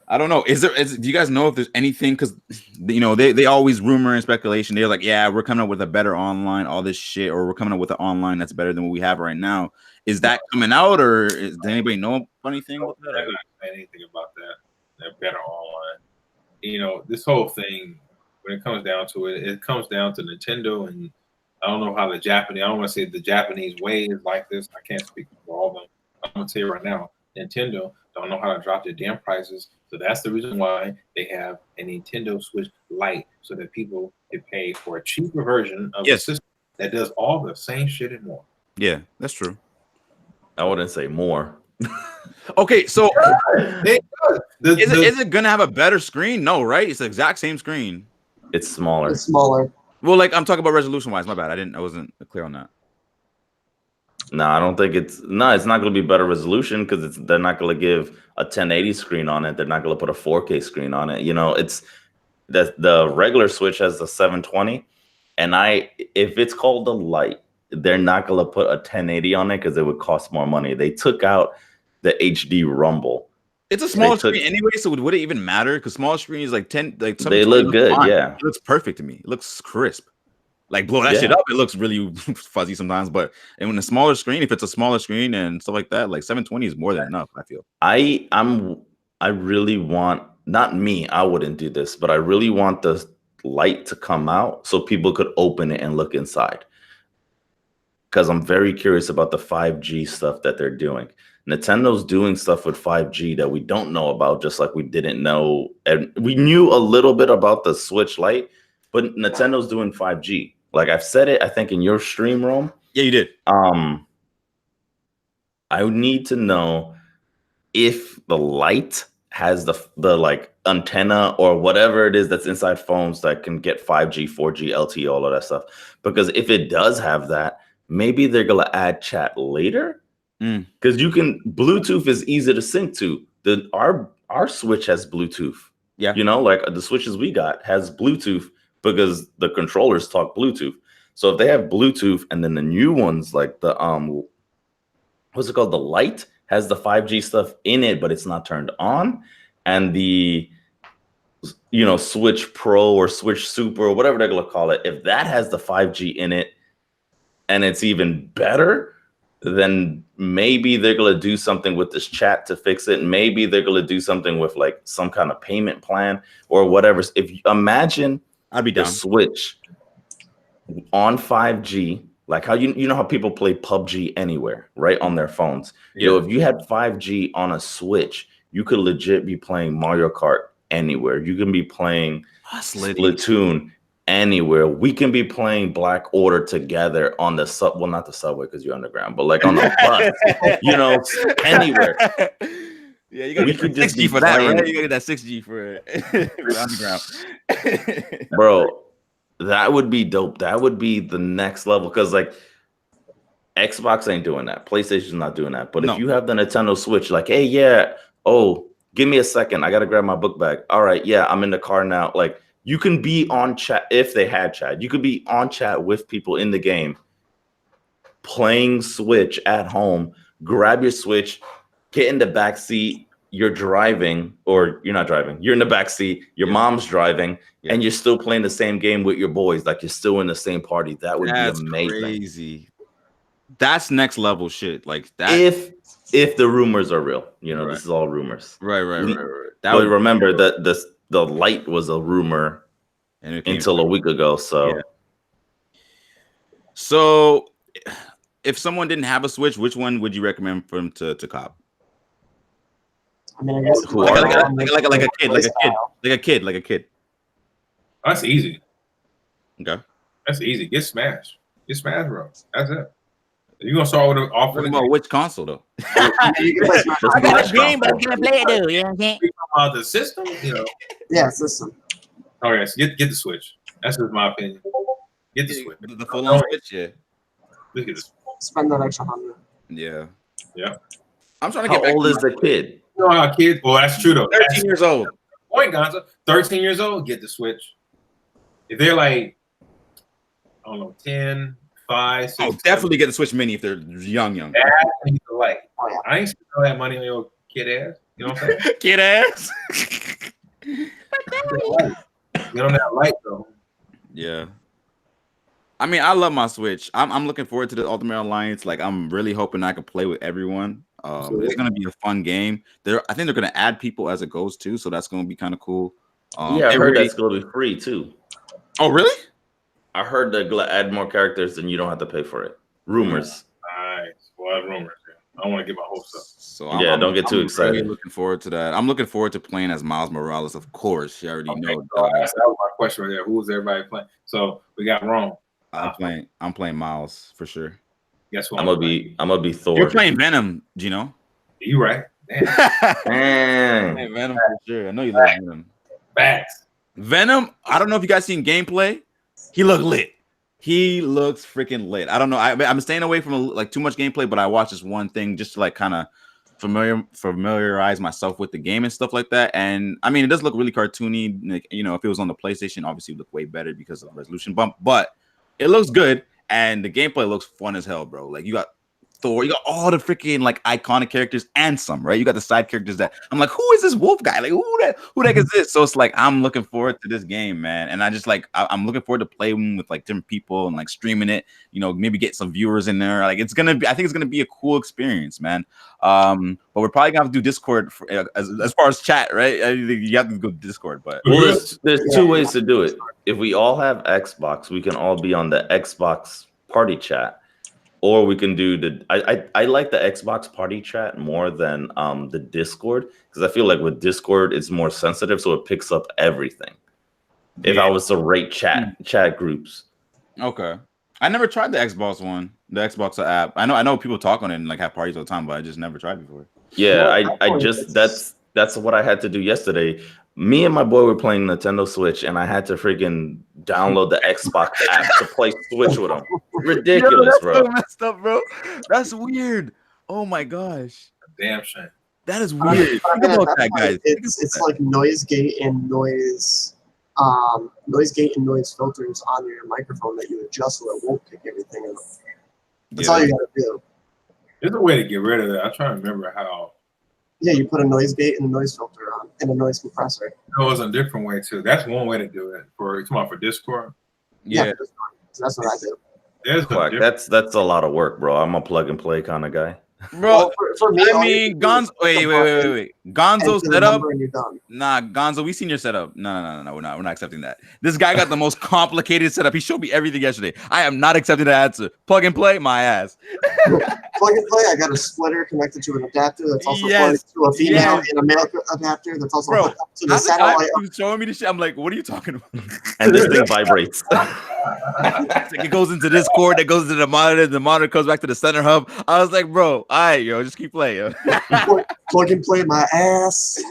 I don't know. Do you guys know if there's anything? Because they always rumor and speculation. They're like, yeah, we're coming up with a better online, all this shit, or we're coming up with an online that's better than what we have right now. Is that coming out, or does anybody know anything about that? I don't know anything about that. They're better online. This whole thing, when it comes down to it, it comes down to Nintendo, and I don't know how I don't want to say the Japanese way is like this. I can't speak for all of them. I'm going to tell you right now, Nintendo don't know how to drop their damn prices. So that's the reason why they have a Nintendo Switch Lite, so that people can pay for a cheaper version of the system that does all the same shit and more. Yeah, that's true. I wouldn't say more. Okay, so is it gonna have a better screen? No, right? It's the exact same screen. It's smaller. It's smaller. Well, like I'm talking about resolution wise. My bad. I wasn't clear on that. No, I don't think it's not going to be better resolution, because they're not going to give a 1080 screen on it. They're not going to put a 4K screen on it. It's the regular Switch has the 720, and if it's called the Lite, they're not going to put a 1080 on it because it would cost more money. They took out the HD rumble. It's a small screen anyway, so would it even matter? Because small screen is like 10. Like they look good, yeah. It looks perfect to me. It looks crisp. Like blow that shit up, it looks really fuzzy sometimes. But and when a smaller screen, if it's a smaller screen and stuff like that, like 720 is more than enough. I feel. I really want, not me, I wouldn't do this, but I really want the Lite to come out so people could open it and look inside. because I'm very curious about the 5G stuff that they're doing. Nintendo's doing stuff with 5G that we don't know about, just like we didn't know. And we knew a little bit about the Switch Lite, but Nintendo's doing 5G. Like I've said it, I think in your stream, Rome. Yeah, you did. I would need to know if the light has the like antenna or whatever it is that's inside phones that can get 5G, 4G, LTE, all of that stuff. Because if it does have that, maybe they're gonna add chat later. Because you can Bluetooth is easy to sync to. Our Switch has Bluetooth. Yeah, you know, like the Switches we got has Bluetooth because the controllers talk Bluetooth. So if they have Bluetooth, and then the new ones like the what's it called, the Lite has the 5G stuff in it, but it's not turned on, and the Switch Pro or Switch Super or whatever they're gonna call it, if that has the 5G in it and it's even better, then maybe they're gonna do something with this chat to fix it. Maybe they're gonna do something with like some kind of payment plan or whatever. If you imagine, I'd be down. The Switch on 5G, like how you know how people play PUBG anywhere, right, on their phones. Yeah. If you had 5G on a Switch, you could legit be playing Mario Kart anywhere. You can be playing Splatoon anywhere. We can be playing Black Order together on the not the subway because you're underground, but like on the bus, anywhere. Yeah, you gotta get 6G for that, right? You gotta get that 6G for underground. Bro, that would be dope. That would be the next level, because like Xbox ain't doing that. PlayStation's not doing that. But if you have the Nintendo Switch, like, hey, give me a second, I gotta grab my book bag. All right, yeah, I'm in the car now. Like, you can be on chat. If they had chat, you could be on chat with people in the game, playing Switch at home. Grab your Switch, get in the back seat. You're driving, or you're not driving. You're in the back seat. Your mom's driving, and you're still playing the same game with your boys. Like, you're still in the same party. That would be amazing. Crazy. That's next level shit. Like that. If the rumors are real, this is all rumors. Right. But remember that the Lite was a rumor until a week ago. So, if someone didn't have a Switch, which one would you recommend for them to cop? I mean, I guess like a kid. That's easy. Okay. That's easy. Get Smash. Get Smash Bros. That's it. You're gonna start with off with which console though? I got a game, but I can't play it though. You know what I'm saying? The system, Yeah, system. All right, so get the Switch. That's just my opinion. Get the Switch. The full on Switch, yeah. Look at this. Spend that extra $100. Yeah. I'm trying to get. How old is the kid? A kid. Well, that's true though. 13 years old. Point, Gonza. 13 years old. Get the Switch. If they're like, I don't know, 10, 5, 6. Definitely get the Switch Mini if they're young. Like, I ain't spending all that money on your kid ass. You know what I'm saying? Kid ass. Get on that light though. Yeah. I mean, I love my Switch. I'm looking forward to the Ultimate Alliance. Like, I'm really hoping I can play with everyone. It's gonna be a fun game. I think they're gonna add people as it goes too, so that's gonna be kind of cool. I heard that's gonna be free too. Oh, really? I heard they're gonna add more characters and you don't have to pay for it. Rumors. Nice. Well, rumors. I don't want to get my hopes up. So don't get too excited. Really looking forward to that. I'm looking forward to playing as Miles Morales, of course. You already know. So that was my question right there. Who was everybody playing? So we got Rome. I'm playing Miles for sure. Guess what? I'm gonna be Thor. You're playing Venom, Gino. You right. Damn. Hey, Venom for sure. I know you love Venom. Facts. Venom, I don't know if you guys seen gameplay. He looked lit. He looks freaking lit. I don't know. I'm staying away from too much gameplay, but I watched this one thing just to like kind of familiarize myself with the game and stuff like that. And I mean, it does look really cartoony. Like, if it was on the PlayStation, obviously it would look way better because of the resolution bump. But it looks good, and the gameplay looks fun as hell, bro. Like, you got Thor, you got all the freaking like iconic characters and some, right? You got the side characters that I'm like, who is this wolf guy? Like, who the heck is this? So it's like, I'm looking forward to this game, man. And I just like, I'm looking forward to playing with like different people and like streaming it, maybe get some viewers in there. Like, I think it's gonna be a cool experience, man. But we're probably gonna have to do Discord as far as chat, right? You have to go to Discord, but there's two ways to do it. If we all have Xbox, we can all be on the Xbox party chat. or we can do the. I like the Xbox party chat more than the Discord, because I feel like with Discord it's more sensitive, so it picks up everything. If I was to rate chat groups. Okay. I never tried the Xbox one, the Xbox app. I know people talk on it and like have parties all the time, but I just never tried before. Yeah, Well, I just that's what I had to do yesterday. Me and my boy were playing Nintendo Switch, and I had to freaking download the Xbox app to play Switch with him. Ridiculous, that's bro. so messed up, bro. That's weird. Oh my gosh, Damn shame. that is But I weird. mean, Think at about that that, point, guys. It's like noise gate and noise filters on your microphone that you adjust so it won't pick everything up. That's all you gotta do. There's a way to get rid of that. I'm trying to remember how. Yeah, you put a noise gate and a noise filter on and a noise compressor. There was a different way too. That's one way to do it. Come on, for Discord. Yeah. So that's what I do. There's a Quack, different. that's a lot of work, bro. I'm a plug and play kind of guy. Bro, Well, for me, I mean, Gonzo. Wait. Gonzo's setup. And you're done. Nah, Gonzo, we seen your setup. No. We're not accepting that. This guy got the most complicated setup. He showed me everything yesterday. I am not accepting the answer. Plug and play, my ass. Plug and play. I got a splitter connected to an adapter that's also plugged to a female and a male adapter that's also hooked up to the satellite. He was showing me the shit. I'm like, what are you talking about? And this thing vibrates. It goes into this cord, that goes into the monitor goes back to the center hub. I was like, bro, all right, yo, just keep playing, yo. Plug and play my ass.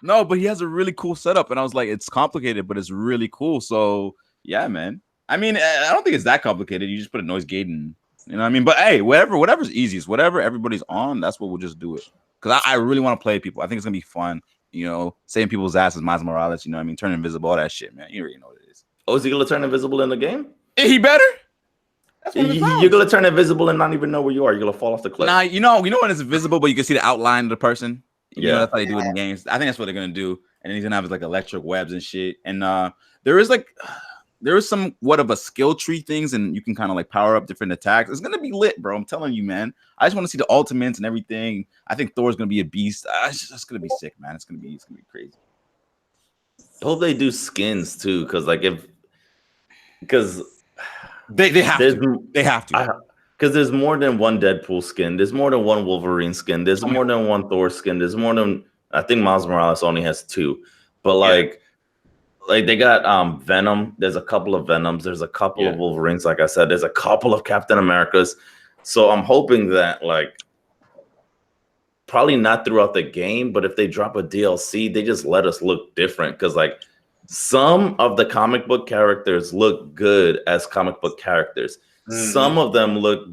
No, but he has a really cool setup, and I was like, it's complicated, but it's really cool. So yeah, man. I mean, I don't think it's that complicated. You just put a noise gate and you know what I mean? But hey, whatever's easiest, whatever everybody's on, that's what we'll just do it. Because I really want to play people. I think it's gonna be fun, you know, saving people's asses, Miles Morales, you know what I mean? Turn invisible, all that shit, man. You already know what it is. Oh, is he gonna turn invisible in the game? He better. That's what You're gonna turn invisible and not even know where you are. You're gonna fall off the cliff. Nah, you know when it's invisible, but you can see the outline of the person. You know, Yeah. that's how they do it in games. I think that's what they're gonna do. And then he's gonna have his like electric webs and shit. And there is somewhat of a skill tree things, and you can kind of like power up different attacks. It's gonna be lit, bro. I'm telling you, man. I just want to see the ultimates and everything. I think Thor's gonna be a beast. It's just gonna be sick, man. It's gonna be crazy. I hope they do skins too, because They have to. They have to. Because there's more than one Deadpool skin. There's more than one Wolverine skin. There's more than one Thor skin. There's more than, I think Miles Morales only has 2. But like they got Venom. There's a couple of Venoms. There's a couple of Wolverines. Like I said, there's a couple of Captain Americas. So I'm hoping that like probably not throughout the game, but if they drop a DLC, they just let us look different. Because like some of the comic book characters look good as comic book characters. Mm-hmm. Some of them look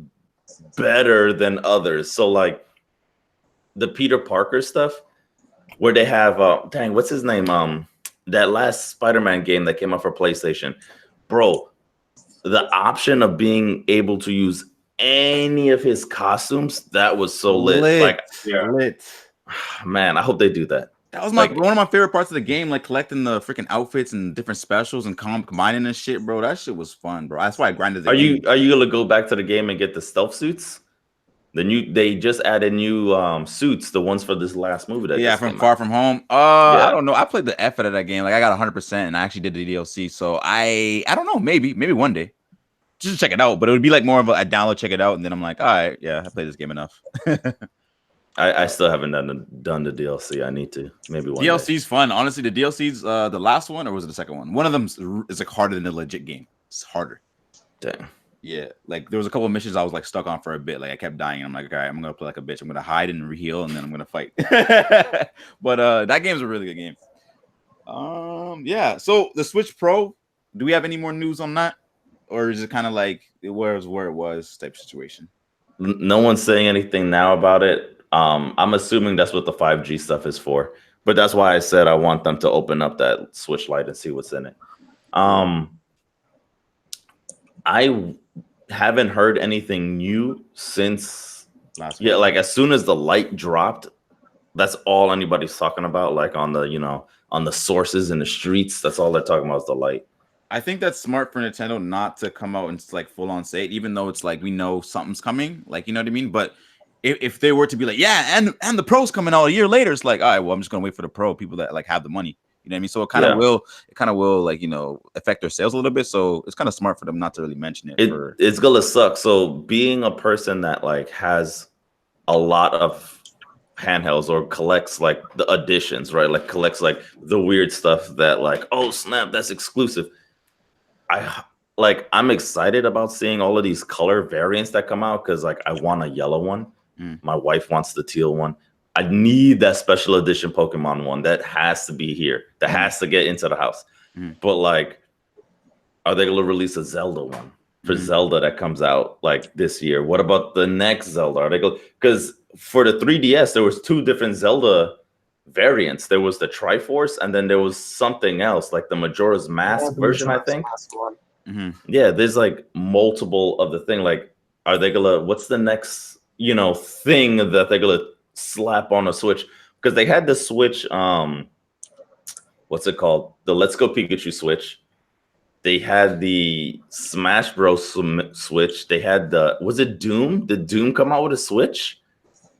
better than others. So like the Peter Parker stuff, where they have what's his name? That last Spider-Man game that came out for PlayStation. Bro, the option of being able to use any of his costumes, that was so lit. Lit. Man, I hope they do that. That was one of my favorite parts of the game, like collecting the freaking outfits and different specials and combining and shit, bro. That shit was fun, bro. That's why I grinded the game. Are you gonna go back to the game and get the stealth suits? They just added new suits, the ones for this last movie. From Far From Home. I don't know. I played the F out of that game. Like I got 100%, and I actually did the DLC. So I don't know. Maybe one day, just to check it out. But it would be like more of a download, check it out, and then I'm like, all right, yeah, I played this game enough. I still haven't done the DLC. I need to. Maybe one DLC's fun. Honestly, the DLC's the last one, or was it the second one? One of them is like harder than the legit game. It's harder. Dang. Yeah, like there was a couple of missions I was like stuck on for a bit. Like I kept dying. I'm like, all right, I'm gonna play like a bitch. I'm gonna hide and heal, and then I'm gonna fight. But that game's a really good game. Yeah. So the Switch Pro, do we have any more news on that, or is it kind of like it was where it was type situation? No one's saying anything now about it. I'm assuming that's what the 5G stuff is for. But that's why I said I want them to open up that Switch Lite and see what's in it. I haven't heard anything new since last week. Yeah, like as soon as the light dropped, that's all anybody's talking about. Like on the sources in the streets, that's all they're talking about is the light. I think that's smart for Nintendo not to come out and like full on say it, even though it's like we know something's coming, like you know what I mean. But if they were to be like, yeah, and the Pro's coming out a year later, it's like, all right, well, I'm just gonna wait for the Pro. People that like have the money, You know what I mean? So it kind of will like, you know, affect their sales a little bit. So it's kind of smart for them not to really mention it. It's gonna suck. So being a person that like has a lot of handhelds or collects like the editions, right? Like collects like the weird stuff that like, oh snap, that's exclusive. I'm excited about seeing all of these color variants that come out because like I want a yellow one. My wife wants the teal one. I need that special edition Pokemon one that has to be here, that has to get into the house. But like, are they gonna release a Zelda one for Zelda that comes out like this year? What about the next Zelda? Are they because for the 3DS there was 2 different Zelda variants. There was the Triforce, and then there was something else like the Majora's Mask version, I think. Yeah, there's like multiple of the thing. Like, are they gonna? What's the next, you know, thing that they're gonna slap on a Switch? Because they had the Switch. What's it called? The Let's Go Pikachu Switch. They had the Smash Bros. Switch. They had was it Doom? Did Doom come out with a Switch?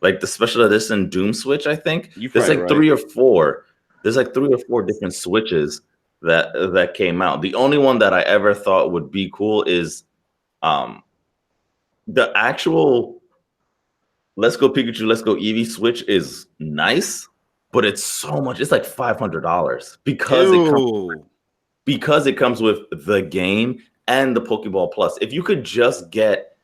Like the special edition Doom Switch, I think. There's like 3 or 4. There's like 3 or 4 different Switches that came out. The only one that I ever thought would be cool is the actual Let's Go Pikachu, Let's Go Eevee Switch is nice, but it's so much. It's like $500 because it comes with the game and the Pokeball Plus. If you could just get,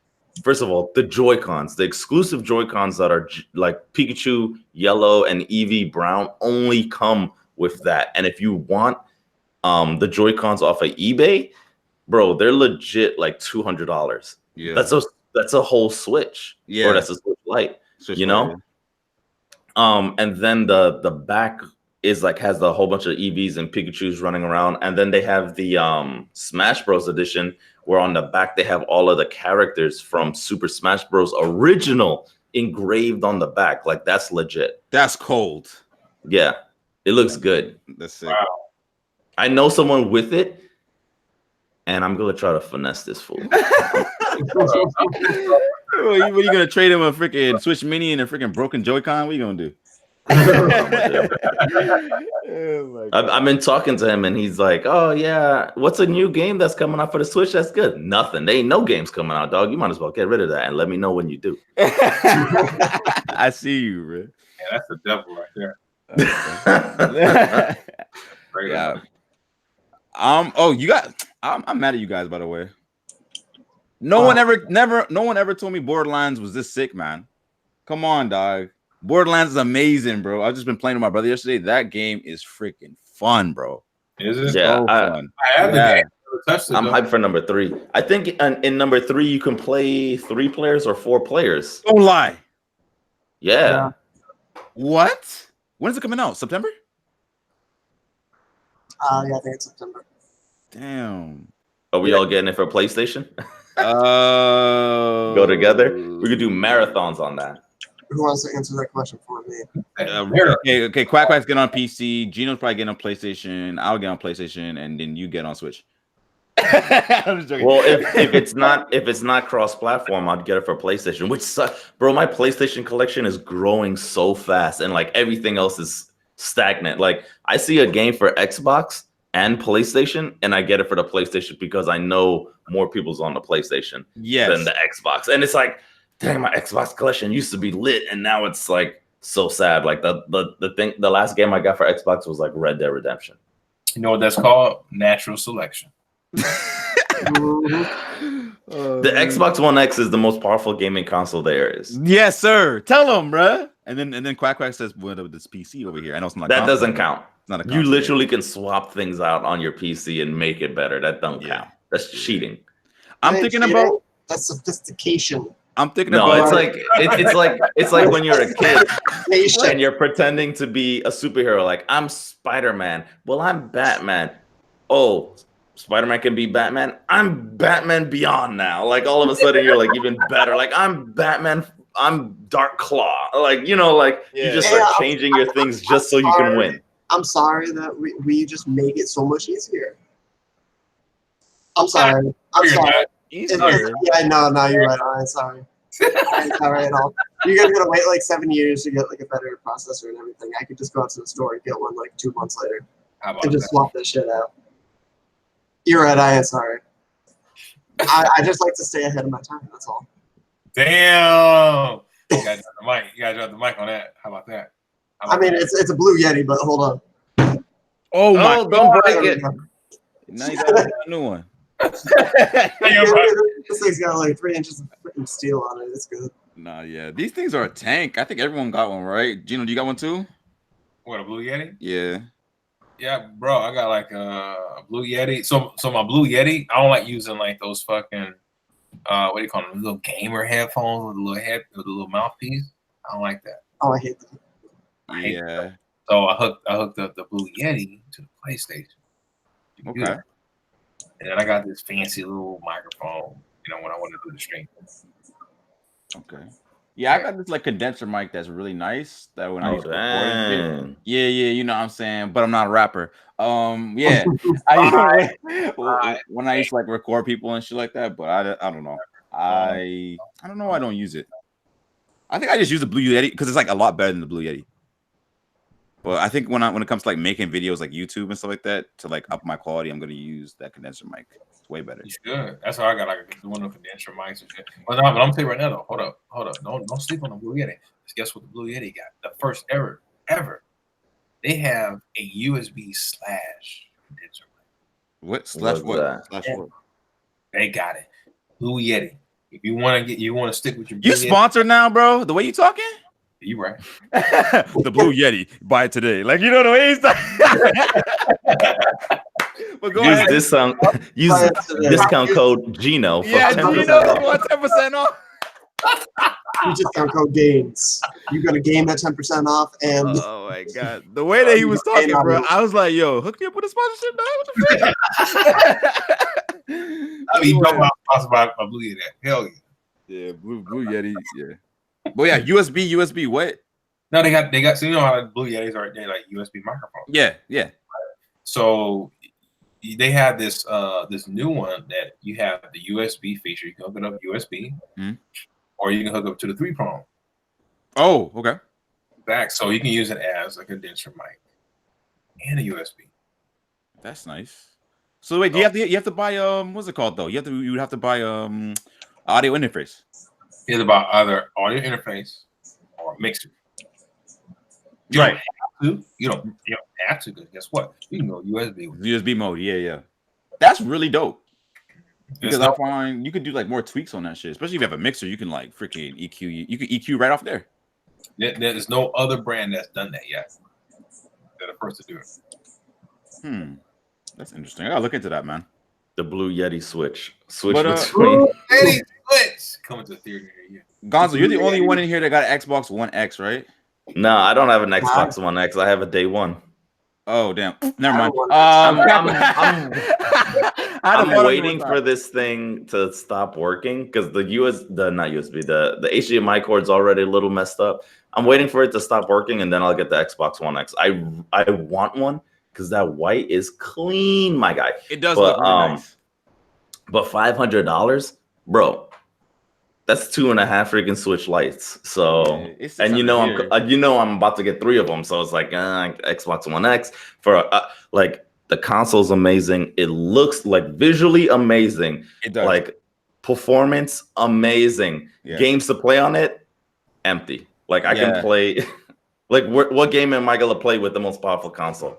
first of all, the Joy-Cons, the exclusive Joy-Cons that are like Pikachu Yellow and Eevee Brown only come with that. And if you want the Joy-Cons off of eBay, bro, they're legit like $200. Yeah, that's a whole Switch. Yeah, or that's a Switch Lite. You know. And then the back is like has the whole bunch of Eevees and Pikachus running around, and then they have the Smash Bros edition where on the back they have all of the characters from Super Smash Bros. Original engraved on the back. Like that's legit. That's cold. Yeah, it looks good. That's sick. Wow. I know someone with it, and I'm gonna try to finesse this fool. What are you gonna trade him a freaking Switch Mini and a freaking broken Joy-Con? What are you gonna do? I've been talking to him, and he's like, "Oh yeah, what's a new game that's coming out for the Switch? That's good. Nothing. There ain't no games coming out, dog. You might as well get rid of that and let me know when you do." I see you, bro. Yeah, that's the devil right there. Yeah. Oh, you got. I'm mad at you guys, by the way. No one ever told me Borderlands was this sick, man. Come on, dog. Borderlands is amazing, bro. I've just been playing with my brother yesterday. That game is freaking fun, bro. Is it? Yeah, fun. I have the game. I'm hyped for number 3. I think in number 3 you can play 3 players or 4 players. Don't lie. Yeah. What? When is it coming out? September? Yeah, I think it's September. Damn. Are we all getting it for PlayStation? Go Go together. We could do marathons on that. Who wants to answer that question for me? Okay. Quack's getting on PC. Gino's probably getting on PlayStation. I'll get on PlayStation, and then you get on Switch. I'm just joking. Well, if it's not cross-platform, I'd get it for PlayStation. Which sucks, bro. My PlayStation collection is growing so fast, and like everything else is stagnant. Like I see a game for Xbox and PlayStation, and I get it for the PlayStation because I know more people's on the PlayStation than the Xbox. And it's like, dang, my Xbox collection used to be lit, and now it's like so sad. Like the last game I got for Xbox was like Red Dead Redemption. You know what that's called? Natural selection. The Xbox One X is the most powerful gaming console there is. Yes, sir. Tell them, bruh. And then Quack says, "What this PC over here?" I know it's not. That doesn't count. It's not a you literally can swap things out on your PC and make it better. That don't count. That's cheating. I'm thinking about that's sophistication. I'm thinking about it's like when you're a kid and you're pretending to be a superhero. Like I'm Spider-Man. Well, I'm Batman. Oh, Spider-Man can be Batman. I'm Batman Beyond now. Like all of a sudden you're like even better. Like I'm Batman. I'm Dark Claw. Like you just start changing your things just so you can win. I'm sorry that we just make it so much easier. I'm sorry. Yeah, no, you're right. I'm sorry. I'm sorry at all. You guys gotta wait like 7 years to get like a better processor and everything. I could just go out to the store and get one like 2 months later. How about And just that? swap this shit out. You're right, I am sorry. I just like to stay ahead of my time, that's all. Damn. You gotta drop the mic. You gotta drop the mic on that. How about that? How I about mean, that? it's a blue Yeti, but hold on. Oh my! Oh, don't break There we it. go. Now you got a new one. This thing's got like 3 inches of freaking steel on it. It's good. Nah, yeah, these things are a tank. I think everyone got one, right? Gino, do you got one too? What, a Blue Yeti? Yeah. Yeah, bro. I got like a Blue Yeti. So my Blue Yeti, I don't like using like those fucking what do you call them? Little gamer headphones with a little head with a little mouthpiece. I don't like that. Oh, I hate that. I hate Yeah. that. So I hooked up the Blue Yeti to the PlayStation. You can do Okay. that. And then I got this fancy little microphone, you know, when I want to do the stream. Okay. Yeah, I got this like condenser mic that's really nice. That when I Oh, used to record and shit. dang. Yeah, you know what I'm saying, but I'm not a rapper. Yeah. When I used to like record people and shit like that, but I don't know. I don't know why I don't use it. I think I just use the Blue Yeti because it's like a lot better than the Blue Yeti. But I think when it comes to like making videos like YouTube and stuff like that to like up my quality, I'm gonna use that condenser mic. It's way better. You should. That's why I got like one of the condenser mics and shit. But I'm telling you right now though. Hold up. Don't sleep on the Blue Yeti. Guess what the Blue Yeti got? The first ever. They have a USB slash condenser mic. What slash what? that? Slash what? They got it. Blue Yeti. If you want to stick with your You Blue Yeti, sponsored now, bro? The way you talking? you right. The Blue Yeti. Buy it today. Like you know the way he's talking. But go ahead. Use discount code Gino for Yeah, 10% Gino, off. you want 10% off? You discount code gains. You got to gain that 10% off, and Oh my god, the way that he was talking, bro, I was like, "Yo, hook me up with a sponsorship, dog." What the fuck? I mean, don't want to talk about my Blue Yeti. Hell yeah. Yeah, Blue Yeti, yeah. But yeah, USB, what? No, they got. So you know how like Blue Yetis are? They like USB microphones. Yeah. So they have this new one that you have the USB feature. You can hook it up USB, or you can hook up to the 3-prong. Oh, okay. Back, so you can use it as a condenser mic and a USB. That's nice. So wait, do you have to buy what's it called though? You would have to buy audio interface. It's about either audio interface or mixer. You don't have to. You don't have to, because guess what? You can go USB. USB mode, yeah. That's really dope. Because I find you could do like more tweaks on that shit, especially if you have a mixer. You can like freaking EQ. You can EQ right off there. There's no other brand that's done that yet. They're the first to do it. That's interesting. I gotta look into that, man. The Blue Yeti switch But, between. Yeti Switch coming to the theater near you. Gonzo, you're the only one in here that got an Xbox One X, right? No, I don't have an Xbox One X. I have a day one. Oh damn! Never mind. I'm waiting for this thing to stop working because the HDMI cord's already a little messed up. I'm waiting for it to stop working, and then I'll get the Xbox One X. I want one because that white is clean, my guy. It does look really nice. But $500, bro. That's 2.5 freaking Switch Lites. So, yeah, and I'm about to get 3 of them. So it's like Xbox One X for like the console's amazing. It looks like visually amazing. It does. Like performance amazing. Yeah. Games to play on it empty. Like I can play. Like what game am I gonna play with the most powerful console?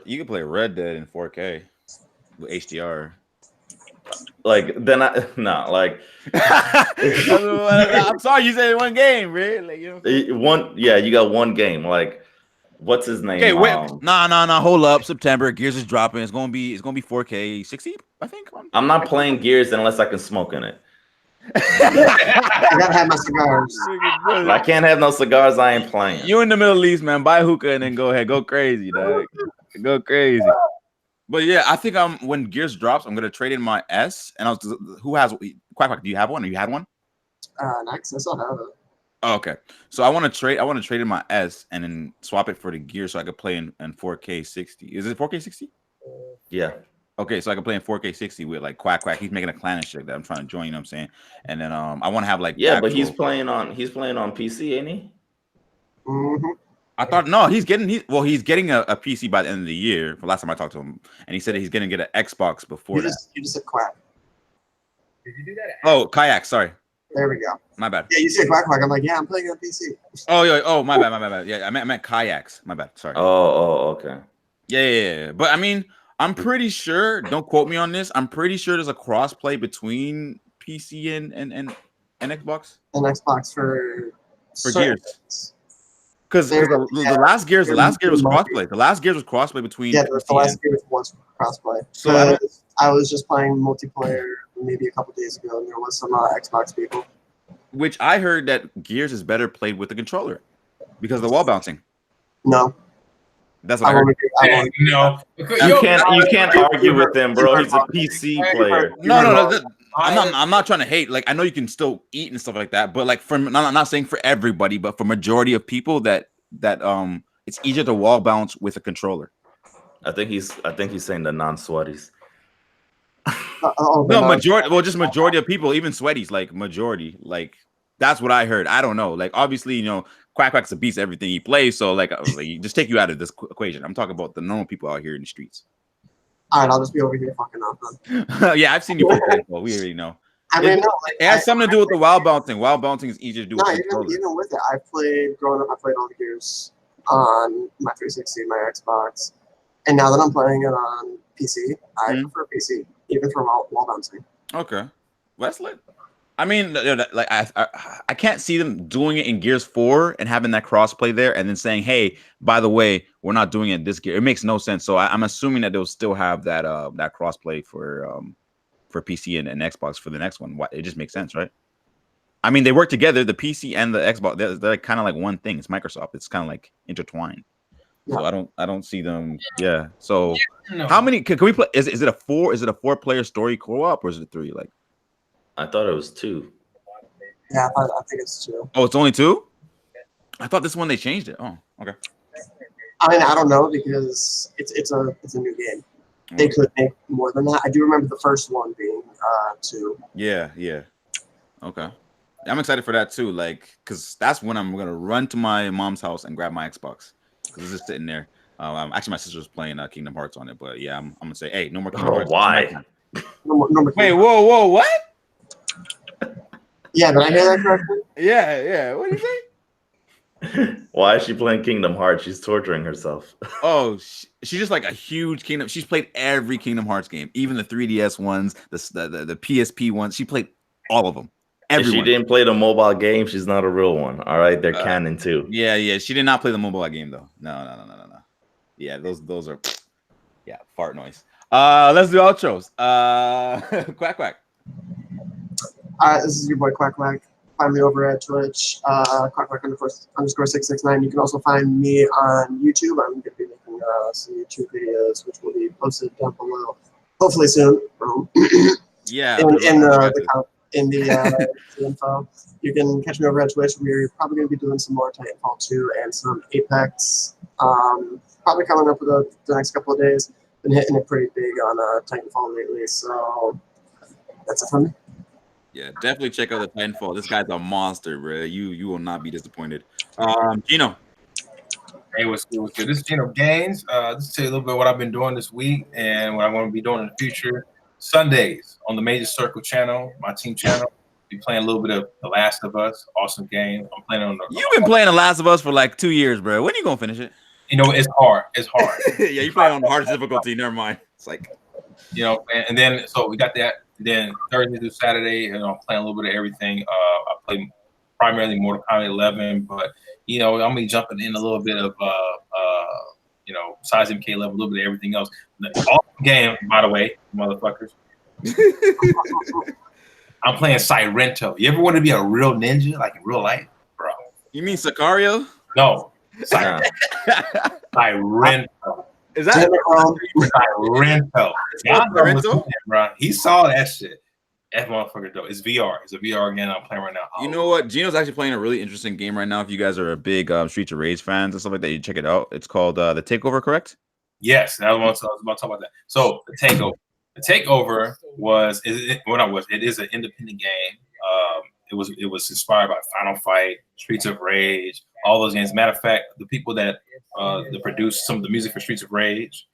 You can play Red Dead in 4K with HDR. Like then I'm sorry, you said one game, really? Like, you got one game. Like, what's his name? Okay, wait, nah. Hold up, September. Gears is dropping. It's gonna be 4K 60, I think. I'm not playing Gears unless I can smoke in it. I gotta have my cigars. If I can't have no cigars, I ain't playing. You in the Middle East, man. Buy hookah and then go ahead, go crazy, dog. Go crazy. But yeah, I think when Gears drops, I'm gonna trade in my S. And who has Quack? Do you have one? Or you had one? Next, I still have it. Oh, okay. So I want to trade in my S and then swap it for the Gears so I could play in 4K 60. Is it 4K 60? Yeah. Okay, so I can play in 4K 60 with like Quack. He's making a clan and shit that I'm trying to join. You know what I'm saying? And then I want to have like but he's playing on PC, ain't he? Mm-hmm. I thought no, he's getting a PC by the end of the year. The last time I talked to him, and he said he's gonna get an Xbox before that. You just said quack. Did you do that? Oh, kayak. Sorry, There we go. my bad. Yeah, you said quack quack. I'm like, yeah, I'm playing on PC. Oh, yeah. Oh, my bad. Yeah, I meant kayaks. My bad. Sorry. Okay. Yeah. But I mean, I'm pretty sure. Don't quote me on this. I'm pretty sure there's a crossplay between PC and Xbox An Xbox for Gears. Because the last Gears was crossplay. The last Gears was crossplay between the last Gears was crossplay. So I was just playing multiplayer maybe a couple days ago, and there was some Xbox people. Which I heard that Gears is better played with the controller because of the wall bouncing. No. That's what I heard. No, you can't argue with him, bro. He's a PC player. No. I'm not trying to hate. Like, I know you can still eat and stuff like that, but like I'm not saying for everybody, but for majority of people that it's easier to wall bounce with a controller. I think he's saying the non-sweaties. No, majority. Well, just majority of people, even sweaties, like majority, like that's what I heard. I don't know. Like, obviously, Quack's a beast at everything he plays. So like, I was like, just take you out of this equation. I'm talking about the normal people out here in the streets. All right, I'll just be over here fucking off then. Yeah, I've seen you play baseball. We already know. I mean, It has something to do with the wild bouncing. Wild bouncing is easier to do. No, even with it, growing up, I played all the Gears on my 360, my Xbox, and now that I'm playing it on PC, I prefer PC, even for wall bouncing. Okay, that's lit. I mean, like I can't see them doing it in Gears 4 and having that crossplay there, and then saying, "Hey, by the way, we're not doing it this gear." It makes no sense. So I'm assuming that they'll still have that crossplay for PC and Xbox for the next one. It just makes sense, right? I mean, they work together. The PC and the Xbox, they're kind of like one thing. It's Microsoft. It's kind of like intertwined. Yeah. So I don't see them. Yeah. So how many can we play? Is it a 4-player story co-op or is it 3? Like, I thought it was 2. Yeah, I think it's 2. Oh, it's only 2? I thought this one they changed it. Oh, okay. I mean, I don't know because it's a new game. They could make more than that. I do remember the first one being 2. Yeah. Okay. I'm excited for that too. Like, cause that's when I'm gonna run to my mom's house and grab my Xbox because it's just sitting there. Actually, my sister was playing Kingdom Hearts on it, but yeah, I'm gonna say, hey, no more Kingdom Hearts. Why? No more Wait, whoa, what? Yeah, did I hear that correctly? Yeah. What do you say? Why is she playing Kingdom Hearts? She's torturing herself. Oh, she's just like a huge Kingdom. She's played every Kingdom Hearts game, even the 3DS ones, the PSP ones. She played all of them. Everyone. If she didn't play the mobile game, she's not a real one. All right, they're canon too. Yeah. She did not play the mobile game though. No. Yeah, those are fart noise. Let's do outros. Quack. All right, this is your boy Quack. Find me over at Twitch, quack_669. You can also find me on YouTube. I'm going to be making some YouTube videos, which will be posted down below, hopefully soon. Yeah. In the info, you can catch me over at Twitch. We're probably going to be doing some more Titanfall 2 and some Apex. Probably coming up with the next couple of days. Been hitting it pretty big on Titanfall lately, so that's it from me. Yeah, definitely check out the Titanfall. This guy's a monster, bro. You will not be disappointed. Gino. Hey, what's good? This is Gino Gaines. Just tell you a little bit what I've been doing this week and what I'm going to be doing in the future. Sundays on the Major Circle channel, my team channel. Be playing a little bit of The Last of Us. Awesome game. I'm playing on the. You've been playing The Last of Us for like 2 years, bro. When are you gonna finish it? It's hard. It's hard. Yeah, you playing on the hardest difficulty. Never mind. It's like, and then so we got that. Then Thursday through Saturday, I'm playing a little bit of everything. I play primarily Mortal Kombat 11, but I'm gonna be jumping in a little bit of Size MK 11, a little bit of everything else. Awesome game, by the way, motherfuckers. I'm playing Sirento. You ever want to be a real ninja, like in real life, bro? You mean Sicario? No, Sirento. Is that Sirento? Bro, he saw that shit. That motherfucker dope. It's VR. It's a VR game I'm playing right now. You know what? Gino's actually playing a really interesting game right now. If you guys are a big Streets of Rage fans and stuff like that, you check it out. It's called The Takeover, correct? Yes, I was about to talk about that. So The Takeover. The Takeover it is an independent game. It was inspired by Final Fight, Streets of Rage, all those games. Matter of fact, the people that produced some of the music for Streets of Rage,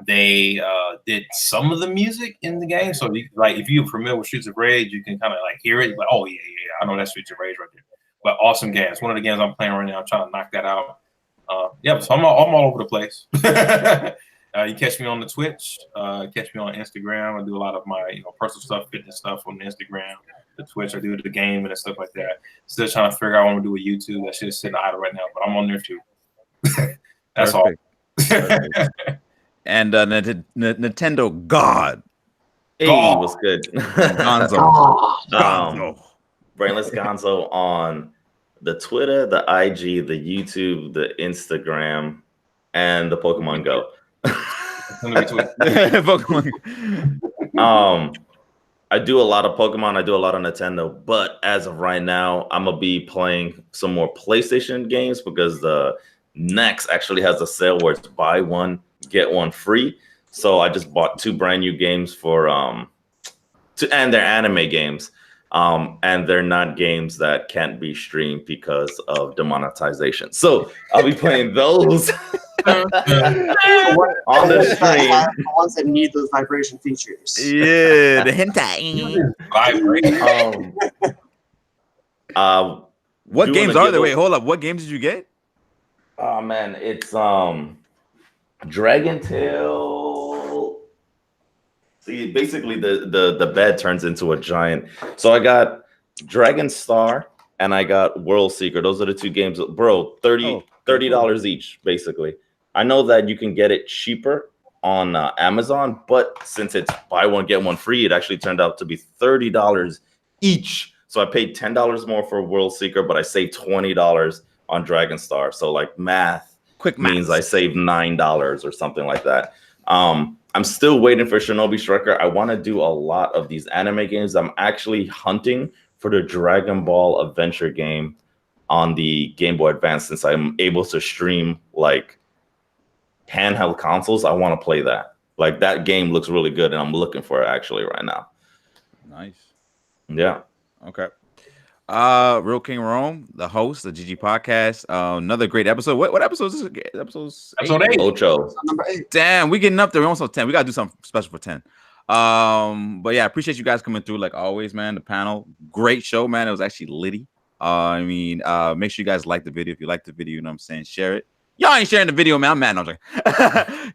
they did some of the music in the game. So if you're familiar with Streets of Rage, you can kind of like hear it. Like, oh yeah, I know that's Streets of Rage right there. But awesome games. One of the games I'm playing right now. I'm trying to knock that out. So I'm all over the place. You catch me on the Twitch. Catch me on Instagram. I do a lot of my personal stuff, fitness stuff on Instagram. The Twitch, I do the game and stuff like that. Still trying to figure out what I'm gonna do with YouTube. That shit's sitting idle right now, but I'm on there too. That's Perfect. all. And Nintendo God. Hey, God. what's good? Gonzo. Brainless Gonzo on the Twitter, the IG, the YouTube, the Instagram, and the Pokemon Go. Pokemon. I do a lot of Pokemon. I do a lot of Nintendo, but as of right now, I'm gonna be playing some more PlayStation games because the Next actually has a sale where it's buy one get one free. So I just bought 2 brand new games for and they're anime games. And they're not games that can't be streamed because of demonetization. So I'll be playing those on the stream. The ones that need those vibration features. Yeah, the hentai. What games are there? Wait, hold up. What games did you get? Oh man, it's Dragon Tail. See, basically the bed turns into a giant. So I got Dragon Star and I got World Seeker. Those are the 2 games, bro. $30 each, basically. I know that you can get it cheaper on Amazon, but since it's buy one get one free, it actually turned out to be $30 each. So I paid $10 more for World Seeker, but I saved $20 on Dragon Star. So like quick means I saved $9 or something like that. I'm still waiting for Shinobi Striker. I want to do a lot of these anime games. I'm actually hunting for the Dragon Ball Adventure game on the Game Boy Advance. Since I'm able to stream like handheld consoles, I want to play that. Like that game looks really good, and I'm looking for it actually right now. Nice. Yeah. Okay. Real King Rome, the host, the GG podcast. Another great episode. What episode is this? Episode 8. Ocho. Number 8. Damn, we getting up there. We're almost on 10. We gotta do something special for 10. But yeah, I appreciate you guys coming through like always, man. The panel, great show, man. It was actually litty. Make sure you guys like the video. If you like the video, you know what I'm saying, share it. Y'all ain't sharing the video, man. I'm mad. No, I'm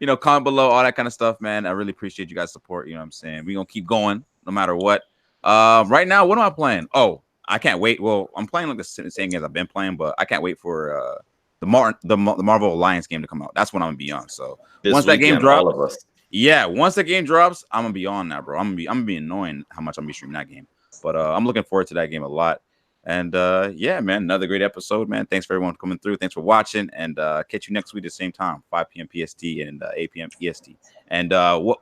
like, comment below, all that kind of stuff, man. I really appreciate you guys' support. You know what I'm saying? We're gonna keep going no matter what. Right now, what am I playing? Oh, I can't wait. Well, I'm playing like the same games I've been playing, but I can't wait for the Marvel Alliance game to come out. That's when I'm gonna be on. So once that game drops, once the game drops, I'm gonna be on now, bro. I'm gonna be annoying how much I'm gonna be streaming that game. But I'm looking forward to that game a lot. And yeah, man, another great episode, man. Thanks for everyone coming through. Thanks for watching, and catch you next week at the same time, 5 p.m. PST and 8 p.m. EST. And what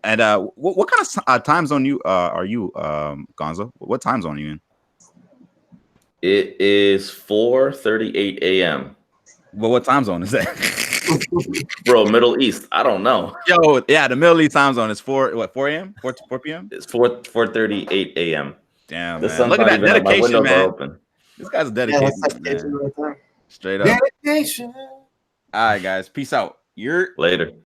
kind of time zone are you, Gonzo? What time zone are you in? It is 4:38 a.m. Well, what time zone is that? Bro, Middle East. I don't know. Yo, yeah, the Middle East time zone is 4 a.m. 4 p.m. It's 4:38 a.m. Damn, The man. sun's Look at not that even up. My dedication, windows are man. open. This guy's Yeah, dedicated, that's dedication man. right there. Straight up. Dedication. All right, guys. Peace out. You're Later.